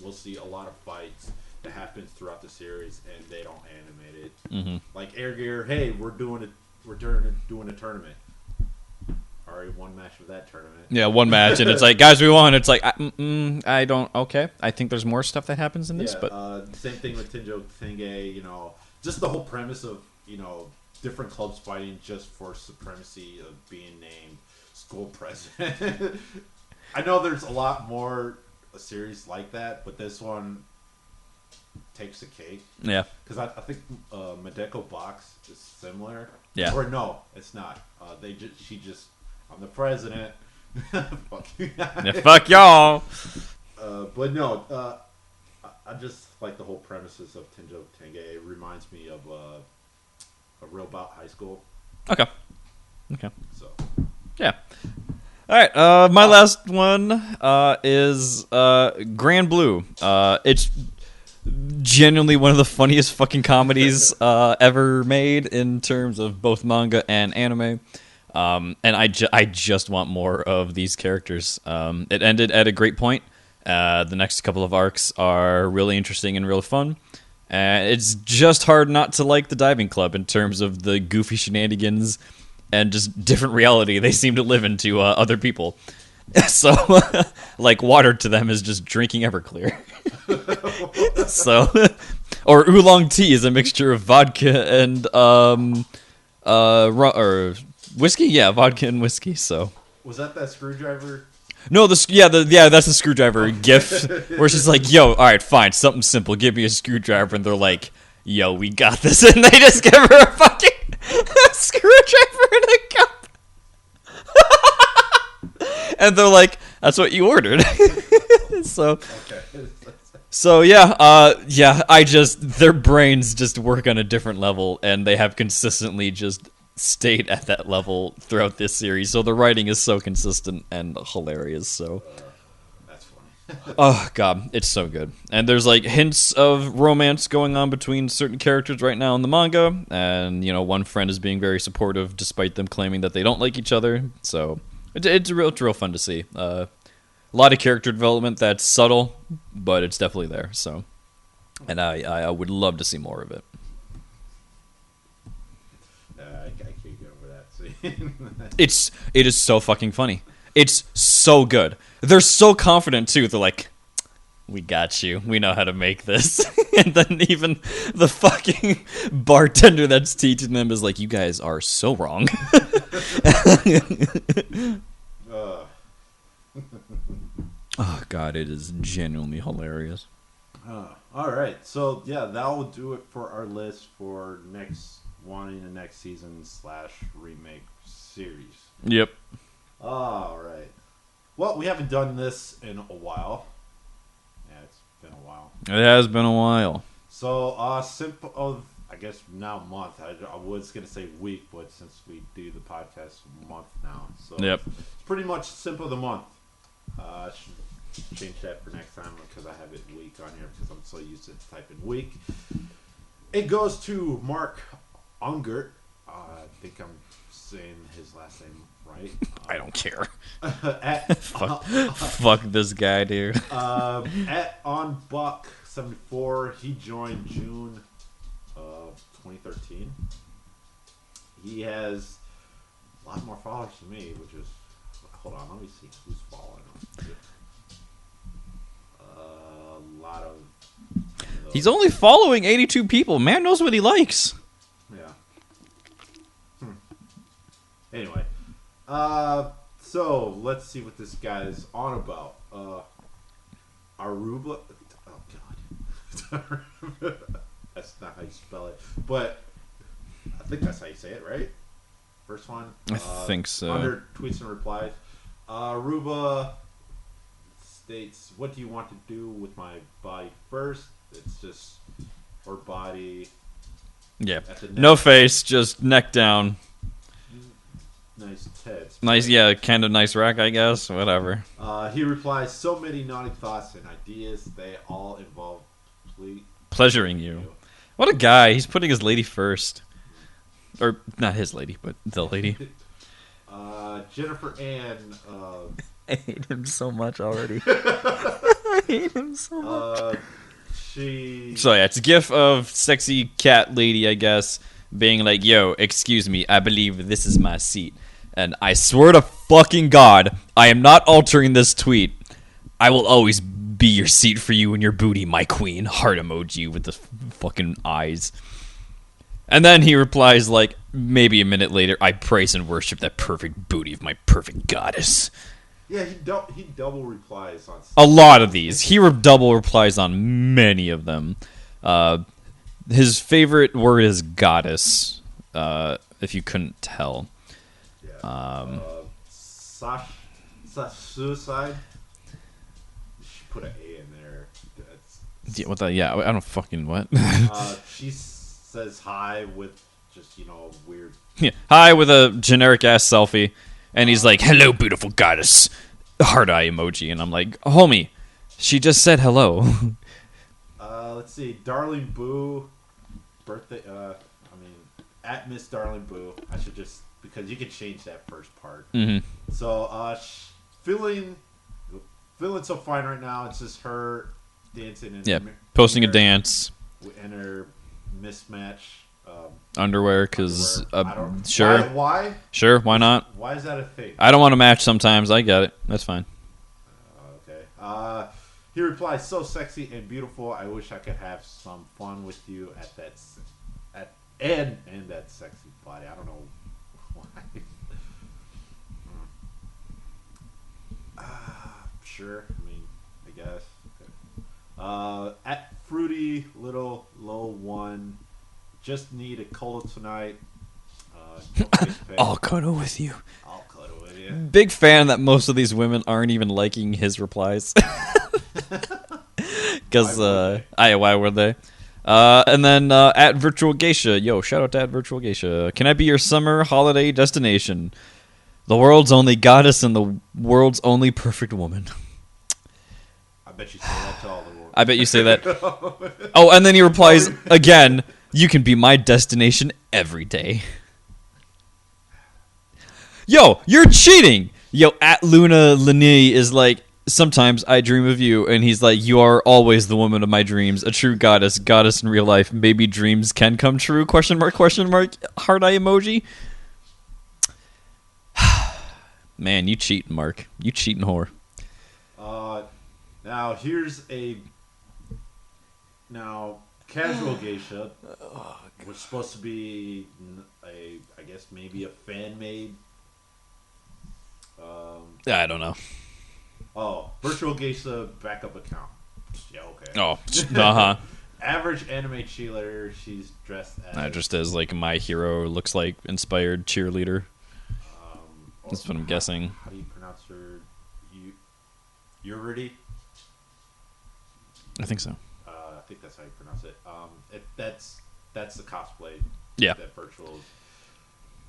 Speaker 1: we'll see a lot of fights that happens throughout the series and they don't animate it. Mm-hmm. Like Air Gear, hey, we're doing a tournament. Already one match of that tournament.
Speaker 2: Yeah, one match, and it's like, guys, we won. It's like, I don't. Okay, I think there's more stuff that happens in this, but
Speaker 1: same thing with Tenjo Tenge. Just the whole premise of different clubs fighting just for supremacy of being named. school president. I know there's a lot more series like that, but this one takes the cake.
Speaker 2: Yeah.
Speaker 1: Because I think Madeko Box is similar.
Speaker 2: Yeah.
Speaker 1: Or no, it's not. I'm the president. Fuck you guys.
Speaker 2: Yeah, fuck y'all.
Speaker 1: But no, I just like the whole premises of Tenjo Tenge. It reminds me of a real about high school.
Speaker 2: Okay.
Speaker 1: So
Speaker 2: Yeah. All right. My last one is Grand Blue. It's genuinely one of the funniest fucking comedies ever made in terms of both manga and anime. And I just want more of these characters. It ended at a great point. The next couple of arcs are really interesting and real fun. It's just hard not to like the Diving Club in terms of the goofy shenanigans and just different reality they seem to live into other people. So, like, water to them is just drinking Everclear. So, or oolong tea is a mixture of vodka and or whiskey. Yeah, vodka and whiskey. So,
Speaker 1: was that screwdriver?
Speaker 2: No, that's the screwdriver gif where she's like, "Yo, all right, fine, something simple. Give me a screwdriver," and they're like, "Yo, we got this," and they just give her a fucking screwdriver in a cup. And they're like, "That's what you ordered." So their brains just work on a different level, and they have consistently just stayed at that level throughout this series. So the writing is so consistent and hilarious. So
Speaker 1: that's funny.
Speaker 2: Oh god, it's so good. And there's like hints of romance going on between certain characters right now in the manga, and one friend is being very supportive despite them claiming that they don't like each other. So it's real fun to see. A lot of character development that's subtle, but it's definitely there. So, and I would love to see more of it.
Speaker 1: I can't get over that scene.
Speaker 2: It is so fucking funny. It's so good. They're so confident too. They're like, "We got you. We know how to make this." And then even the fucking bartender that's teaching them is like, "You guys are so wrong." Oh god, it is genuinely hilarious.
Speaker 1: All right, so yeah, that will do it for our list for wanting the next season / remake series.
Speaker 2: Yep.
Speaker 1: All right. Well, we haven't done this in a while. Yeah, it's been a while.
Speaker 2: It has been a while.
Speaker 1: So, I guess now month. I was gonna say week, but since we do the podcast month now, so
Speaker 2: yep,
Speaker 1: it's pretty much Simp of the Month. I should change that for next time because I have it week on here because I'm so used to typing week. It goes to Mark Ungert. I think I'm saying his last name right.
Speaker 2: I don't care.
Speaker 1: Fuck
Speaker 2: this guy, dude.
Speaker 1: At OnBuck74, he joined June of 2013. He has a lot more followers than me, which is... Hold on, let me see who's following him. A lot of...
Speaker 2: He's only following 82 people. Man knows what he likes.
Speaker 1: Yeah. Anyway. So, let's see what this guy is on about. Aruba... Oh, God. That's not how you spell it. But I think that's how you say it, right? First one?
Speaker 2: I think so.
Speaker 1: Under tweets and replies. Aruba states, "What do you want to do with my body first?" It's just her body.
Speaker 2: Yeah. No face, just neck down.
Speaker 1: Nice tits.
Speaker 2: Nice, yeah, kind of nice rack, I guess. Whatever.
Speaker 1: He replies, "So many naughty thoughts and ideas. They all involve
Speaker 2: pleasuring you." What a guy. He's putting his lady first. Or, not his lady, but the lady.
Speaker 1: Jennifer Ann.
Speaker 2: I hate him so much already. I hate him so much. So, yeah, it's a gif of sexy cat lady, I guess, being like, "Yo, excuse me, I believe this is my seat. And I swear to fucking God, I am not altering this tweet. I will always be your seat for you and your booty, my queen." Heart emoji with the fucking eyes. And then he replies, like, maybe a minute later, I praise and worship that perfect booty of my perfect goddess.
Speaker 1: Yeah, he double replies on
Speaker 2: A lot of these. He double replies on many of them. His favorite word is goddess, if you couldn't tell.
Speaker 1: Yeah. Suicide. She put an A in there. That's,
Speaker 2: Yeah, what the? Yeah, I don't fucking what.
Speaker 1: she says hi with just weird.
Speaker 2: Yeah. Hi with a generic ass selfie, and he's like, "Hello, beautiful goddess," heart eye emoji, and I'm like, "Homie, she just said hello."
Speaker 1: Let's see, Darling Boo, birthday. At Miss Darling Boo. I should just because you can change that first part.
Speaker 2: Mm-hmm.
Speaker 1: So, feeling so fine right now. It's just her dancing in
Speaker 2: posting a dance
Speaker 1: in her mismatch
Speaker 2: underwear because
Speaker 1: sure. Why?
Speaker 2: Sure, why not?
Speaker 1: Why is that a thing?
Speaker 2: I don't want to match sometimes. I get it. That's fine.
Speaker 1: Okay. He replies, "So sexy and beautiful. I wish I could have some fun with you at that that sexy body." I don't know why. Sure. I guess. Okay. At Fruity Little Low One, just need a cola tonight.
Speaker 2: I'll cuddle with you.
Speaker 1: I'll cuddle with you.
Speaker 2: Big fan that most of these women aren't even liking his replies. Because why would they? And then at Virtual Geisha, shout out to at Virtual Geisha. Can I be your summer holiday destination? The world's only goddess and the world's only perfect woman.
Speaker 1: I bet you say that to all the world.
Speaker 2: I bet you say that. Oh, and then he replies again, "You can be my destination every day." Yo, you're cheating! Yo, at Luna Linnea is like, "Sometimes I dream of you," and he's like, "You are always the woman of my dreams, a true goddess in real life. Maybe dreams can come true?" Question mark, heart eye emoji. Man, you cheating, Mark. You cheating whore.
Speaker 1: Now here's Casual Geisha was supposed to be I guess maybe a fan made.
Speaker 2: I don't know.
Speaker 1: Oh, Virtual Geisha backup account. Yeah, okay.
Speaker 2: Oh,
Speaker 1: Average anime cheerleader. She's dressed as.
Speaker 2: Just as like My Hero looks like inspired cheerleader. That's what I'm guessing.
Speaker 1: How do you pronounce her? Yuridi?
Speaker 2: I think so.
Speaker 1: I think that's how you pronounce it. That's the cosplay.
Speaker 2: Yeah.
Speaker 1: That Virtual.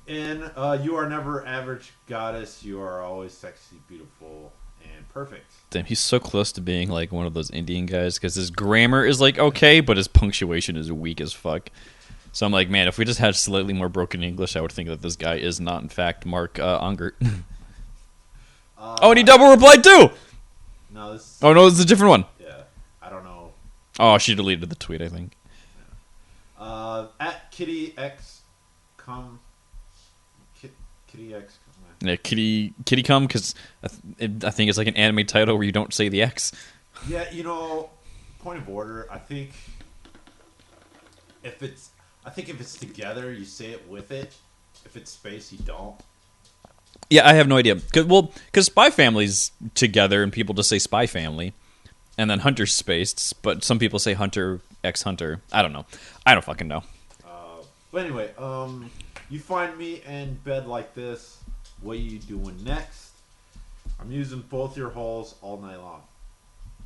Speaker 1: And you are never average goddess. You are always sexy, beautiful, and perfect.
Speaker 2: Damn, he's so close to being like one of those Indian guys because his grammar is like okay, but his punctuation is weak as fuck. So I'm like, man, if we just had slightly more broken English, I would think that this guy is not, in fact, Mark Ongert. And he double replied too!
Speaker 1: No, this...
Speaker 2: Oh, no, it's a different one.
Speaker 1: Yeah, I don't know.
Speaker 2: Oh, she deleted the tweet, I think.
Speaker 1: At Kitty X, Kitty X.
Speaker 2: Yeah, Kitty come, because I think it's like an anime title where you don't say the X.
Speaker 1: Yeah, point of order, I think if it's together, you say it with it. If it's space, you don't.
Speaker 2: Yeah, I have no idea. Because Spy Family's together, and people just say Spy Family, and then Hunter's spaced, but some people say Hunter X Hunter. I don't know. I don't fucking know.
Speaker 1: But anyway, you find me in bed like this. What are you doing next? I'm using both your holes all night long.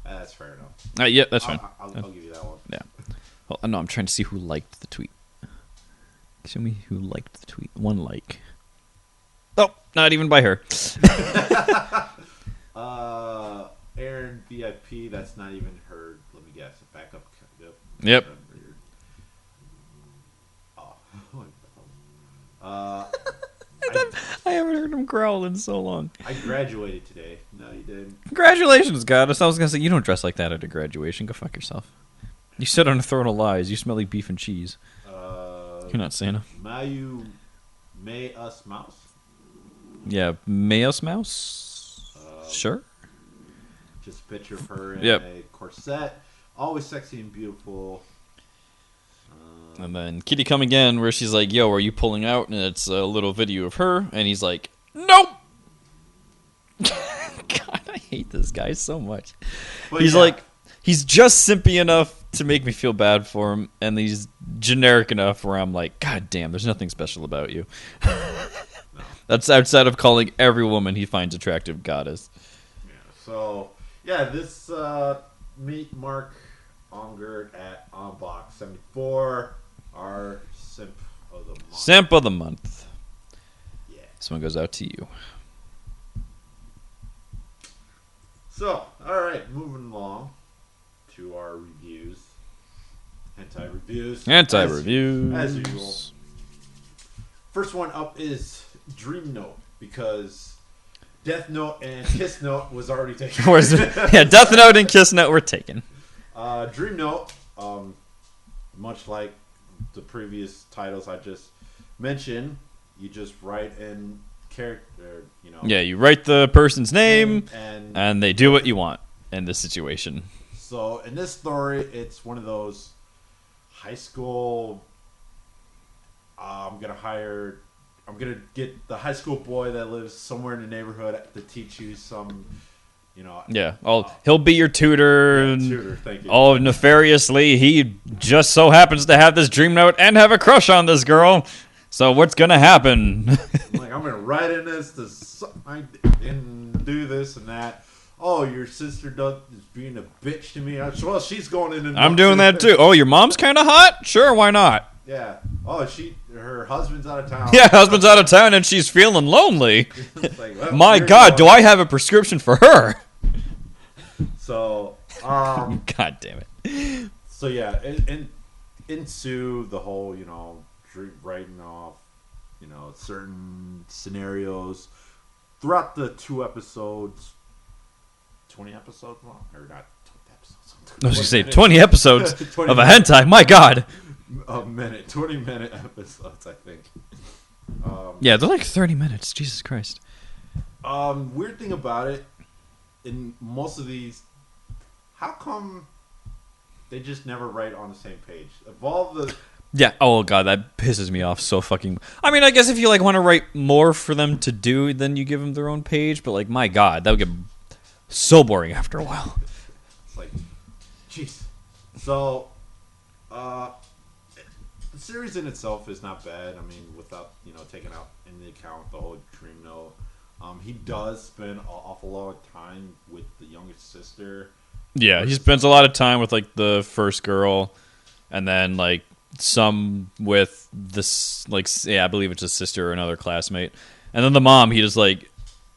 Speaker 1: That's fair enough.
Speaker 2: Yeah, that's fine.
Speaker 1: I'll give you that one.
Speaker 2: Yeah. Well, no, I'm trying to see who liked the tweet. Show me who liked the tweet. One like. Oh, not even by her.
Speaker 1: Aaron VIP. That's not even her. Let me guess. A backup.
Speaker 2: Yep. I haven't heard him growl in so long.
Speaker 1: I graduated today. No, you didn't.
Speaker 2: Congratulations, Goddess. I was going to say, you don't dress like that at a graduation. Go fuck yourself. You sit on a throne of lies. You smell like beef and cheese. You're not Santa.
Speaker 1: May Us Mouse?
Speaker 2: Yeah, Mayos Mouse? Sure.
Speaker 1: Just a picture of her in
Speaker 2: Yep.
Speaker 1: a corset. Always sexy and beautiful.
Speaker 2: And then Kitty Come Again, where she's like, yo, are you pulling out? And it's a little video of her, and he's like, nope! God, I hate this guy so much.
Speaker 1: But
Speaker 2: He's
Speaker 1: yeah.
Speaker 2: like, he's just simpy enough to make me feel bad for him, and he's generic enough where I'm like, God damn, there's nothing special about you. That's outside of calling every woman he finds attractive goddess.
Speaker 1: Yeah, so, yeah, this meet Mark Unger at Unbox 74, our simp of the month.
Speaker 2: Simp of the month.
Speaker 1: Yeah.
Speaker 2: This one goes out to you.
Speaker 1: So, alright, moving along to our reviews. Hentai reviews.
Speaker 2: Anti-reviews.
Speaker 1: As usual. First one up is Dream Note, because Death Note and Kiss Note was already taken.
Speaker 2: Yeah, Death Note and Kiss Note were taken.
Speaker 1: Dream Note, much like the previous titles I just mentioned, you just write in character,
Speaker 2: Yeah, you write the person's name,
Speaker 1: and
Speaker 2: and they do what you want in this situation.
Speaker 1: so in this story, it's one of those high school. I'm gonna get the high school boy that lives somewhere in the neighborhood to teach you some,
Speaker 2: Yeah, he'll be your tutor. And
Speaker 1: tutor. Thank you.
Speaker 2: oh, nefariously, he just so happens to have this dream note and have a crush on this girl. So what's gonna happen?
Speaker 1: I'm gonna write in this and do this and that. Oh, your sister is being a bitch to me. Well, she's going in and
Speaker 2: I'm doing that too. Oh, your mom's kind of hot? Sure, why not?
Speaker 1: Yeah. Oh, her husband's out of town.
Speaker 2: Yeah, husband's out of town and she's feeling lonely.
Speaker 1: It's like, well,
Speaker 2: My
Speaker 1: here
Speaker 2: God,
Speaker 1: you
Speaker 2: do
Speaker 1: go.
Speaker 2: I have a prescription for her?
Speaker 1: So,
Speaker 2: God damn it.
Speaker 1: so yeah, and ensue the whole, writing off, certain scenarios throughout the 2 episodes, 20 episodes long, or not 20 episodes.
Speaker 2: I was going to say 20 episodes
Speaker 1: 20
Speaker 2: of a
Speaker 1: minutes.
Speaker 2: hentai. My God.
Speaker 1: A minute, 20-minute episodes, I think.
Speaker 2: Yeah, they're like 30 minutes. Jesus Christ.
Speaker 1: Weird thing about it, in most of these, how come they just never write on the same page? Of all the,
Speaker 2: Yeah. Oh God, that pisses me off so fucking. I mean, I guess if you want to write more for them to do, then you give them their own page. But my God, that would get so boring after a while.
Speaker 1: it's like, jeez. So, the series in itself is not bad. I mean, without taking out into account the whole Dream Note, he does spend an awful lot of time with the youngest sister.
Speaker 2: Yeah, he spends a lot of time with the first girl, and then some with this I believe it's his sister or another classmate, and then the mom. He just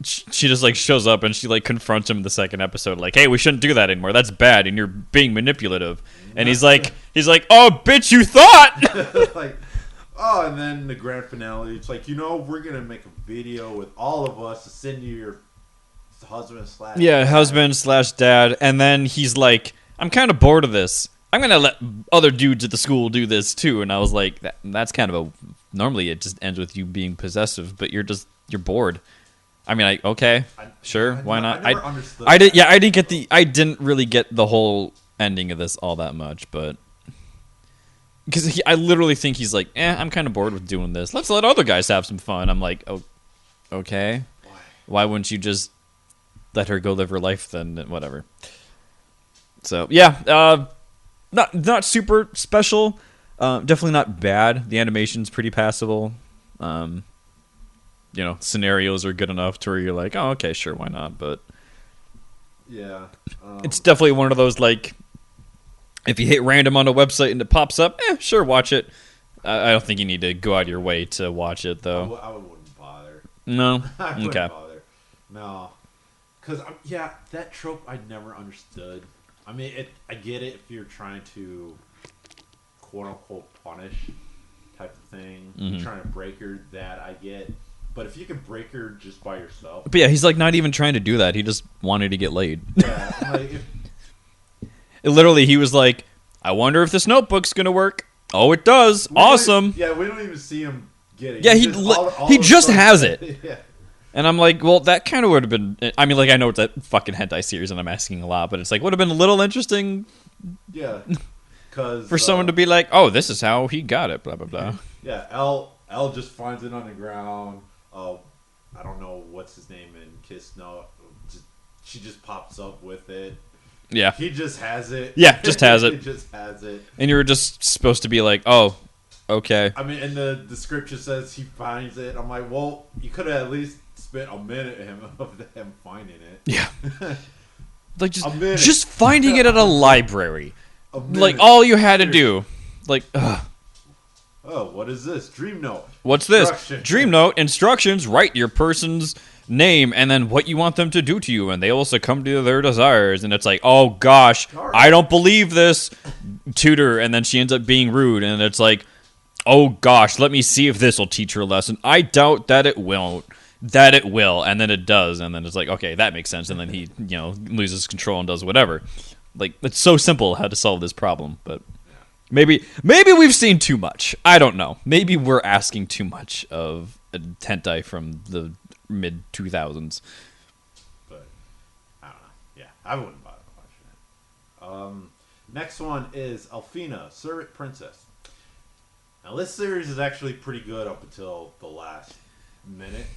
Speaker 2: she just shows up and she confronts him in the second episode hey, we shouldn't do that anymore, that's bad and you're being manipulative. And he's like oh bitch, you thought.
Speaker 1: And then the grand finale, it's we're gonna make a video with all of us to send you your husband /
Speaker 2: Yeah, husband/dad. And then he's like, I'm kind of bored of this, I'm gonna let other dudes at the school do this too. And I was like, that's kind of normally it just ends with you being possessive, but you're bored. I mean, okay, sure, why not?
Speaker 1: I never understood.
Speaker 2: I didn't really get the whole ending of this all that much, but because I literally think he's like, I'm kind of bored with doing this. Let's let other guys have some fun. I'm like, oh, okay, why wouldn't you just let her go live her life then? Whatever. So yeah, not super special. Definitely not bad. The animation's pretty passable. Scenarios are good enough to where you're like, oh, okay, sure, why not? But
Speaker 1: yeah,
Speaker 2: it's definitely one of those if you hit random on a website and it pops up, sure, watch it. I don't think you need to go out of your way to watch it, though.
Speaker 1: I wouldn't bother.
Speaker 2: No?
Speaker 1: I wouldn't
Speaker 2: Okay.
Speaker 1: bother. No, because that trope I never understood. I mean, I get it if you're trying to quote unquote punish type of thing. You're trying to break her, that I get. But if you can break her just by yourself,
Speaker 2: But yeah, he's not even trying to do that. He just wanted to get laid.
Speaker 1: yeah,
Speaker 2: Literally, he was like, I wonder if this notebook's going to work. Oh, it does. Awesome.
Speaker 1: Yeah, we don't even see him get it.
Speaker 2: Yeah,
Speaker 1: He's
Speaker 2: he
Speaker 1: just all
Speaker 2: he
Speaker 1: of a
Speaker 2: just
Speaker 1: sudden-
Speaker 2: has it.
Speaker 1: Yeah.
Speaker 2: And I'm like, well, that kind of would have been... I mean, I know it's a fucking hentai series and I'm asking a lot, but it's would have been a little interesting.
Speaker 1: Yeah, Cause,
Speaker 2: For someone to be like, oh, this is how he got it, blah, blah, blah.
Speaker 1: Yeah, L just finds it on the ground. I don't know what's his name in Kiss. No, she just pops up with it.
Speaker 2: Yeah.
Speaker 1: He just has it.
Speaker 2: Yeah, just has it.
Speaker 1: He just has it.
Speaker 2: And you were just supposed to be like, oh, okay.
Speaker 1: I mean, and the description says he finds it. I'm like, well, you could have at least spent a minute of him finding it.
Speaker 2: Yeah. Like, just finding it at a library. Like,
Speaker 1: minute.
Speaker 2: all you had to do. Like, ugh.
Speaker 1: Oh, what is this? Dream Note.
Speaker 2: What's this? Dream Note, instructions, write your person's name and then what you want them to do to you, and they will succumb to their desires. And it's like, oh gosh, I don't believe this, tutor. And then she ends up being rude, and it's like, oh gosh, let me see if this will teach her a lesson. I doubt that it won't. That it will, and then it does, and then it's like, okay, that makes sense, and then he, loses control and does whatever. Like, it's so simple how to solve this problem, but maybe we've seen too much. I don't know. Maybe we're asking too much of a hentai from the mid 2000s.
Speaker 1: But I don't know. Yeah, I wouldn't bother watching it. Next one is Alfina, Servant Princess. Now this series is actually pretty good up until the last minute.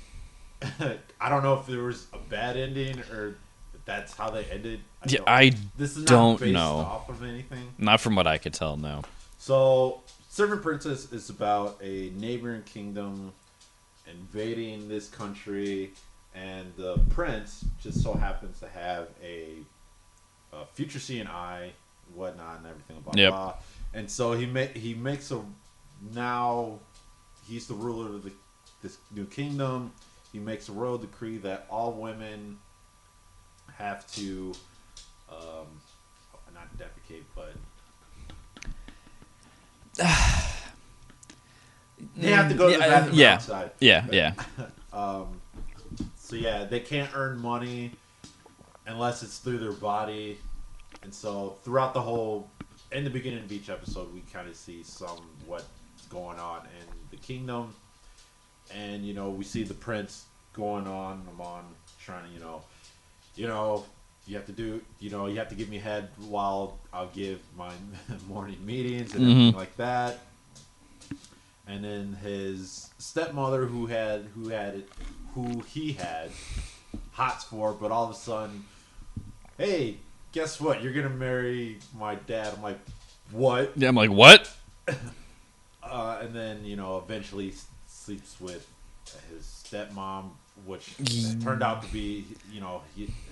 Speaker 1: I don't know if there was a bad ending or if that's how they ended.
Speaker 2: This is not based
Speaker 1: off of anything.
Speaker 2: Not from what I could tell, no.
Speaker 1: So, Servant Princess is about a neighboring kingdom invading this country, and the prince just so happens to have a future seeing eye, whatnot, and everything, blah blah. And so he makes now he's the ruler of this new kingdom. He makes a royal decree that all women have to, not defecate, but they have to go to the bathroom outside.
Speaker 2: Yeah.
Speaker 1: So yeah, they can't earn money unless it's through their body, and so throughout in the beginning of each episode, we kind of see what's going on in the kingdom. And, we see the prince going on, trying to, you have to do, you have to give me head while I'll give my morning meetings and everything like that. And then his stepmother, who he had hots for, but all of a sudden, hey, guess what? You're gonna marry my dad. I'm like, what?
Speaker 2: Yeah, I'm like, what?
Speaker 1: And then eventually sleeps with his stepmom, which turned out to be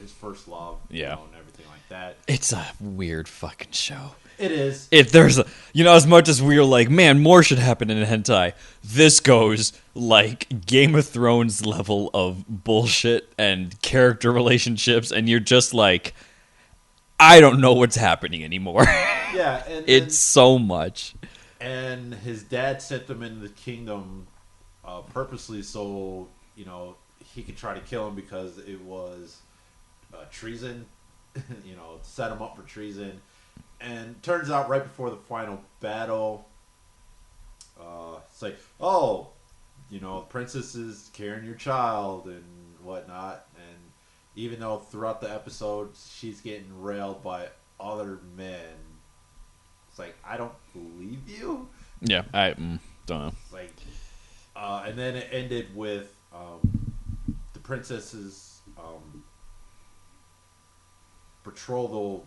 Speaker 1: his first love, and everything like that.
Speaker 2: It's a weird fucking show.
Speaker 1: It is.
Speaker 2: If there's as much as we're like, man, more should happen in a hentai, this goes like Game of Thrones level of bullshit and character relationships, and you're just like, I don't know what's happening anymore.
Speaker 1: Yeah,
Speaker 2: it's so much.
Speaker 1: And his dad sent them into the kingdom purposely so he could try to kill him because it was treason. Set him up for treason. And turns out right before the final battle, it's like, oh, the princess is carrying your child and whatnot. And even though throughout the episode she's getting railed by other men, it's like, I don't believe you.
Speaker 2: Yeah, I don't know.
Speaker 1: Like, and then it ended with the princess's betrothal,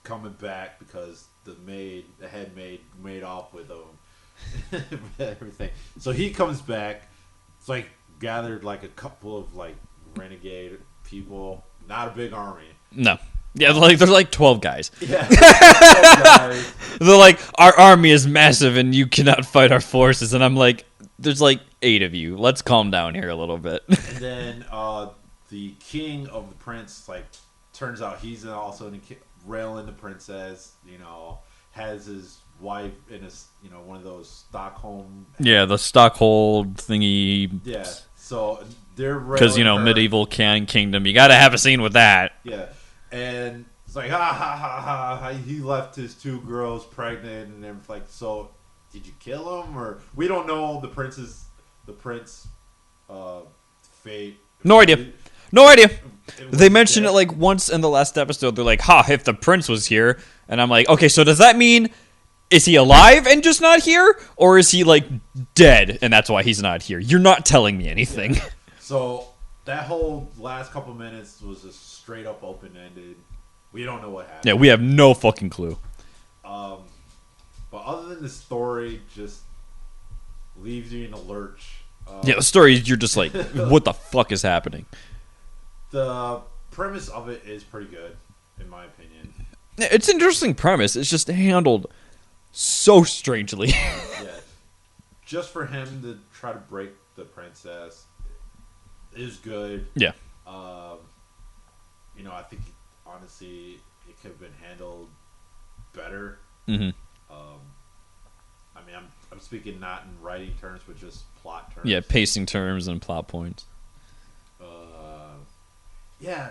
Speaker 1: coming back because the head maid made off with him. Everything. So he comes back. It's like gathered like a couple of like renegade people. Not a big army.
Speaker 2: No. Yeah, there's like 12 guys.
Speaker 1: Yeah. 12 guys.
Speaker 2: They're like, our army is massive and you cannot fight our forces. And I'm like, there's like 8 of you. Let's calm down here a little bit.
Speaker 1: And then the king of the prince, turns out he's also railing the princess, has his wife in one of those Stockholm.
Speaker 2: Yeah, the Stockholm thingy.
Speaker 1: Yeah, so they're
Speaker 2: because medieval kingdom, you got to have a scene with that.
Speaker 1: Yeah, and it's like ha ha ha ha. He left his 2 girls pregnant, and everything. Like, so did you kill him, or we don't know the prince fate.
Speaker 2: No idea. No idea.
Speaker 1: It
Speaker 2: They
Speaker 1: was
Speaker 2: mentioned
Speaker 1: dead.
Speaker 2: it like once in the last episode. They're like, "Ha! If the prince was here," and I'm like, "Okay, so does that mean is he alive and just not here, or is he like dead and that's why he's not here?" You're not telling me anything.
Speaker 1: So that whole last couple minutes was just straight up open ended. We don't know what happened.
Speaker 2: Yeah, we have no fucking clue.
Speaker 1: But other than the story, just leaves you in a lurch.
Speaker 2: Yeah, the story you're just like, what the fuck is happening?
Speaker 1: The premise of it is pretty good, in my opinion.
Speaker 2: Yeah, it's an interesting premise. It's just handled so strangely.
Speaker 1: Yeah, just for him to try to break the princess is good.
Speaker 2: Yeah.
Speaker 1: I think honestly it could have been handled better.
Speaker 2: Mm-hmm.
Speaker 1: I mean, I'm speaking not in writing terms, but just plot terms.
Speaker 2: Yeah, pacing terms and plot points.
Speaker 1: Yeah,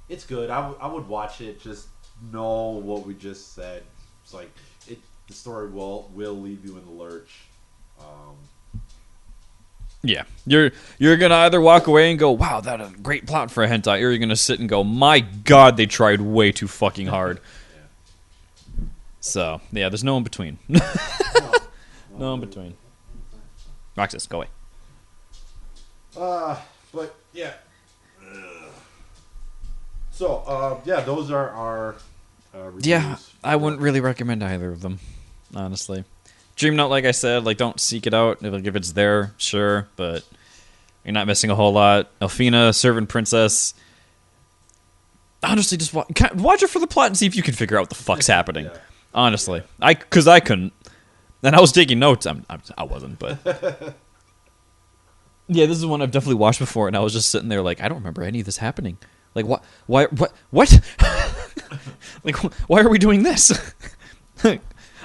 Speaker 1: it's good. I would watch it. Just know what we just said. It's like the story will leave you in the lurch.
Speaker 2: Yeah, you're gonna either walk away and go, "Wow, that a great plot for a hentai," or you're gonna sit and go, "My God, they tried way too fucking hard."
Speaker 1: Yeah.
Speaker 2: So yeah, there's no in between. No in between. Roxas, go away.
Speaker 1: But yeah. So yeah, those are our reviews.
Speaker 2: Yeah, I wouldn't really recommend either of them, honestly. Dream Note, like I said, like don't seek it out. If it's there, sure, but you're not missing a whole lot. Elfina, Servant Princess. Honestly, just watch it for the plot and see if you can figure out what the fuck's happening.
Speaker 1: Yeah.
Speaker 2: Honestly, because I couldn't, and I was taking notes. I wasn't, but yeah, this is one I've definitely watched before, and I was just sitting there like I don't remember any of this happening. Like what? Why? What? Like why are we doing this?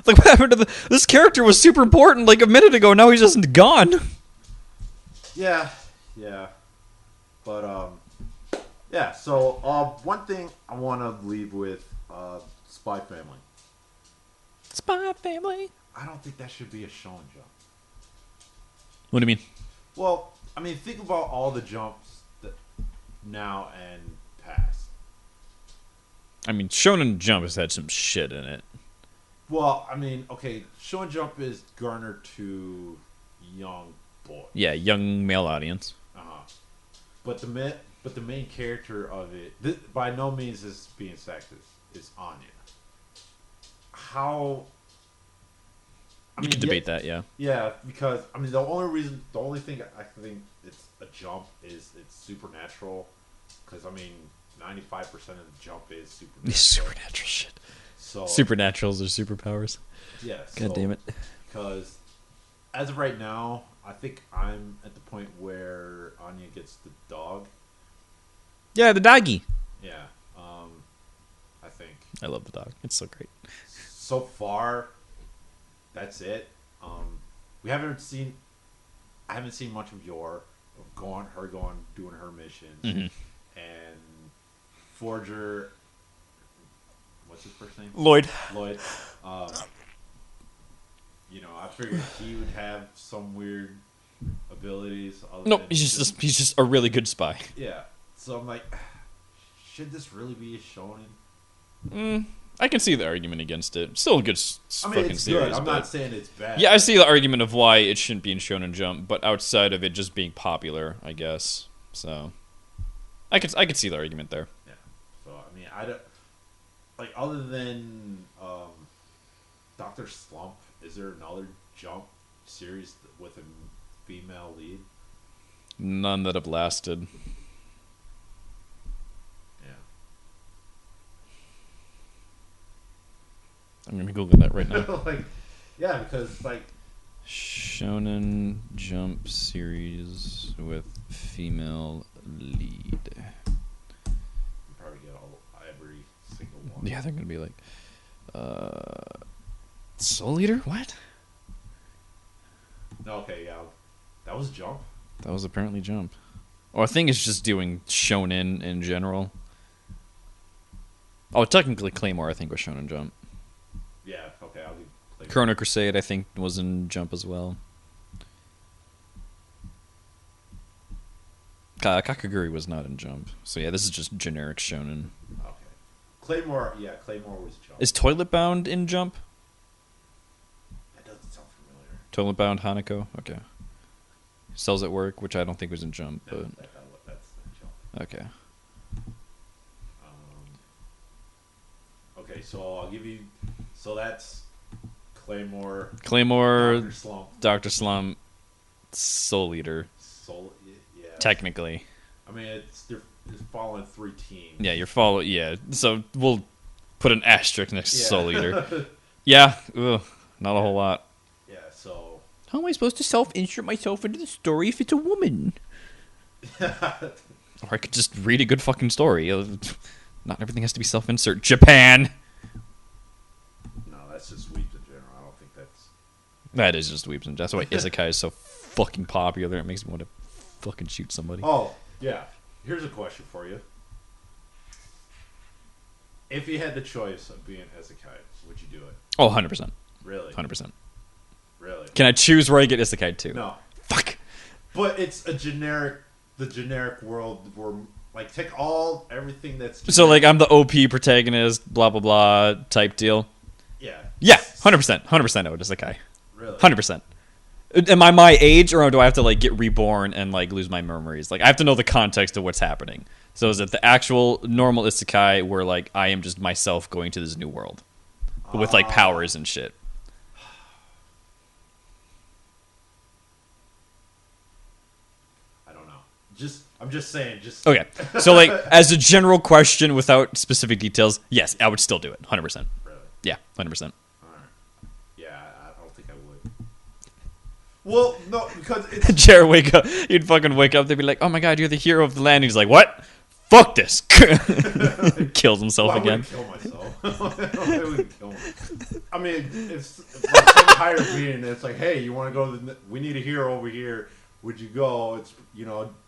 Speaker 2: Like what happened to this character was super important like a minute ago. Now he's just gone.
Speaker 1: Yeah. But yeah. So one thing I want to leave with Spy Family.
Speaker 2: Spy Family.
Speaker 1: I don't think that should be a show and jump.
Speaker 2: What do you mean?
Speaker 1: Well, I mean, think about all the jumps that now and past.
Speaker 2: I mean, Shonen Jump has had some shit in it.
Speaker 1: Well, I mean, okay, show and jump is garnered to young boys.
Speaker 2: Yeah, young male audience.
Speaker 1: But the main character of it, by no means is being sexist, is Anya. How?
Speaker 2: You can debate that, yeah.
Speaker 1: Yeah, because I mean, the only thing I think it's a jump is it's supernatural. Because I mean, 95% of the jump is supernatural.
Speaker 2: Supernatural shit.
Speaker 1: So
Speaker 2: Supernaturals are superpowers.
Speaker 1: yeah.
Speaker 2: God damn it.
Speaker 1: Because as of right now, I think I'm at the point where Anya gets the dog.
Speaker 2: Yeah, the doggy.
Speaker 1: Yeah. I think
Speaker 2: I love the dog. It's so great.
Speaker 1: so far, that's it. I haven't seen much of doing her missions,
Speaker 2: Mhm.
Speaker 1: and Forger. What's his first name?
Speaker 2: Lloyd.
Speaker 1: I figured he would have some weird abilities.
Speaker 2: Nope, he's just a really good spy.
Speaker 1: Yeah. So I'm like, should this really be a shonen?
Speaker 2: I can see the argument against it. Still a good fucking
Speaker 1: it's
Speaker 2: series.
Speaker 1: good. I'm
Speaker 2: but
Speaker 1: not saying it's bad.
Speaker 2: yeah, I see the argument of why it shouldn't be in Shonen Jump, but outside of it just being popular, I guess. So I could see the argument there.
Speaker 1: Yeah. So I mean, I don't like other than Doctor Slump. Is there another Jump series with a female lead?
Speaker 2: None that have lasted.
Speaker 1: Yeah.
Speaker 2: I'm gonna Google that right now.
Speaker 1: Yeah, because
Speaker 2: Shonen Jump series with female lead.
Speaker 1: you probably get every single one.
Speaker 2: Yeah, they're gonna be like, Soul Eater? What?
Speaker 1: Okay, yeah, that was Jump.
Speaker 2: That was apparently Jump. Oh, I think it's just doing Shonen in general. Oh, technically Claymore, I think, was Shonen Jump.
Speaker 1: Yeah. Okay, I'll leave.
Speaker 2: Chrono Crusade, I think, was in Jump as well. Kakaguri was not in Jump. So yeah, this is just generic shonen.
Speaker 1: Okay. Claymore was Jump.
Speaker 2: Is Toilet Bound in Jump?
Speaker 1: That doesn't sound familiar.
Speaker 2: Toilet Bound Hanako? Okay. Cells at Work, which I don't think was in Jump, but...
Speaker 1: That's the Jump.
Speaker 2: Okay.
Speaker 1: Okay, so I'll give you... So that's Claymore...
Speaker 2: Claymore,
Speaker 1: Dr. Slump.
Speaker 2: Dr. Slump, Soul Eater,
Speaker 1: Yeah.
Speaker 2: technically.
Speaker 1: I mean, they're following 3 teams.
Speaker 2: Yeah, you're following... Yeah, so we'll put an asterisk next to
Speaker 1: Yeah.
Speaker 2: Soul Eater. Yeah, ugh, not a whole lot.
Speaker 1: Yeah, so...
Speaker 2: How am I supposed to self-insert myself into the story if it's a woman? Or I could just read a good fucking story. Not everything has to be self-insert. Japan!
Speaker 1: No, that's just sweeps in general. I don't think that's...
Speaker 2: That is just weeps, and that's why isekai is so fucking popular. It makes me want to fucking shoot somebody.
Speaker 1: Oh, yeah. Here's a question for you. If you had the choice of being isekai, would you do it?
Speaker 2: Oh, 100%.
Speaker 1: Really?
Speaker 2: 100%.
Speaker 1: Really?
Speaker 2: Can I choose where I get isekai too?
Speaker 1: No.
Speaker 2: Fuck!
Speaker 1: But it's the generic world where, like, take everything that's... Generic.
Speaker 2: So, like, I'm the OP protagonist, blah, blah, blah, type deal?
Speaker 1: Yeah.
Speaker 2: Yeah, 100%. 100% I would isekai.
Speaker 1: Really?
Speaker 2: 100%. Am I my age, or do I have to, like, get reborn and, like, lose my memories? Like, I have to know the context of what's happening. So is it the actual normal isekai where, like, I am just myself going to this new world? With, like, powers and shit.
Speaker 1: I don't know. I'm just saying.
Speaker 2: Okay. So, like, as a general question without specific details, yes, I would still do it. 100%.
Speaker 1: Really?
Speaker 2: Yeah, 100%.
Speaker 1: All right. Yeah, I don't think I would. Well, no, because it's...
Speaker 2: Jared wake up. He'd fucking wake up. They'd be like, "Oh my god, you're the hero of the land." He's like, "What? Fuck this!" Kills himself
Speaker 1: Well, I
Speaker 2: again.
Speaker 1: wouldn't kill myself. I wouldn't kill myself. I mean, if like some higher being, it's like, hey, you want to go? We need a hero over here. Would you go? It's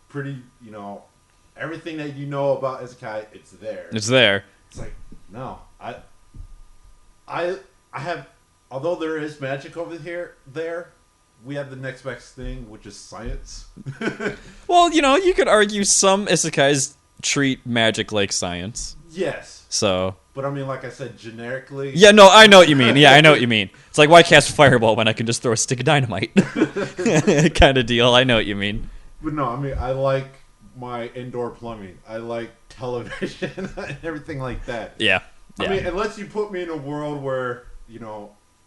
Speaker 1: pretty. Everything that you know about isekai, it's there.
Speaker 2: It's there.
Speaker 1: It's like, no, I have. Although there is magic over there. We have the next best thing, which is science.
Speaker 2: Well, you could argue some isekais treat magic like science.
Speaker 1: Yes.
Speaker 2: So.
Speaker 1: But I mean, like I said, generically.
Speaker 2: Yeah, no, I know what you mean. Yeah, I know what you mean. It's like, why cast fireball when I can just throw a stick of dynamite? Kind of deal. I know what you mean.
Speaker 1: But no, I mean, I like my indoor plumbing. I like television and everything like that.
Speaker 2: Yeah.
Speaker 1: I mean, unless you put me in a world where,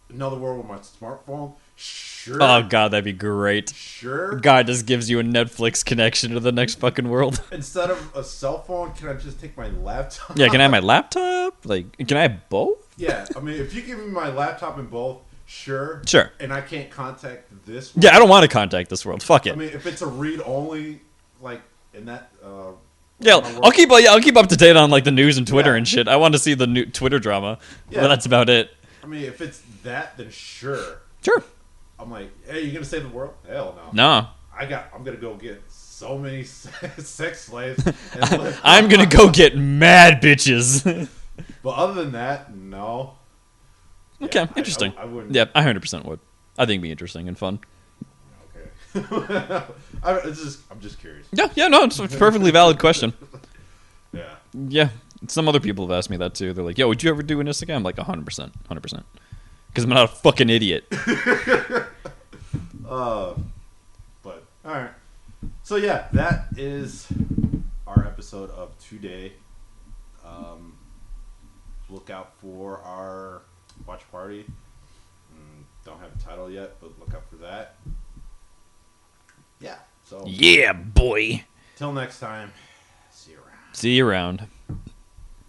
Speaker 1: another world with my smartphone, sure.
Speaker 2: Oh, God, that'd be great.
Speaker 1: Sure.
Speaker 2: God just gives you a Netflix connection to the next fucking world.
Speaker 1: Instead of a cell phone, can I just take my laptop?
Speaker 2: Yeah, can I have my laptop? Like, can I have both?
Speaker 1: Yeah, I mean, if you give me my laptop and both, sure.
Speaker 2: Sure.
Speaker 1: And I can't contact this world.
Speaker 2: Yeah, I don't want to contact this world. Fuck it.
Speaker 1: I mean, if it's a read-only, like, in that...
Speaker 2: Yeah, I'll keep up to date on like the news and Twitter and shit. I want to see the new Twitter drama.
Speaker 1: Yeah.
Speaker 2: But that's about it.
Speaker 1: I mean, if it's that, then sure.
Speaker 2: Sure.
Speaker 1: I'm like, hey, you gonna save the world? Hell no.
Speaker 2: No.
Speaker 1: I'm gonna go get so many sex slaves. And
Speaker 2: I'm gonna go get mad bitches.
Speaker 1: But other than that, no.
Speaker 2: Okay,
Speaker 1: Yeah,
Speaker 2: interesting.
Speaker 1: I wouldn't.
Speaker 2: Yeah, I 100% would. I think it'd be interesting and fun.
Speaker 1: Okay. I'm just curious.
Speaker 2: Yeah, no, it's a perfectly valid question.
Speaker 1: Yeah.
Speaker 2: Yeah, some other people have asked me that too. They're like, "Yo, would you ever do an isekai?" I'm like, 100%, 100%, because I'm not a fucking idiot.
Speaker 1: But all right. So yeah, that is our episode of today. Look out for our watch party. Don't have a title yet, but look out for that. Yeah. So
Speaker 2: Yeah, boy.
Speaker 1: till next time. See you around.
Speaker 2: See you around.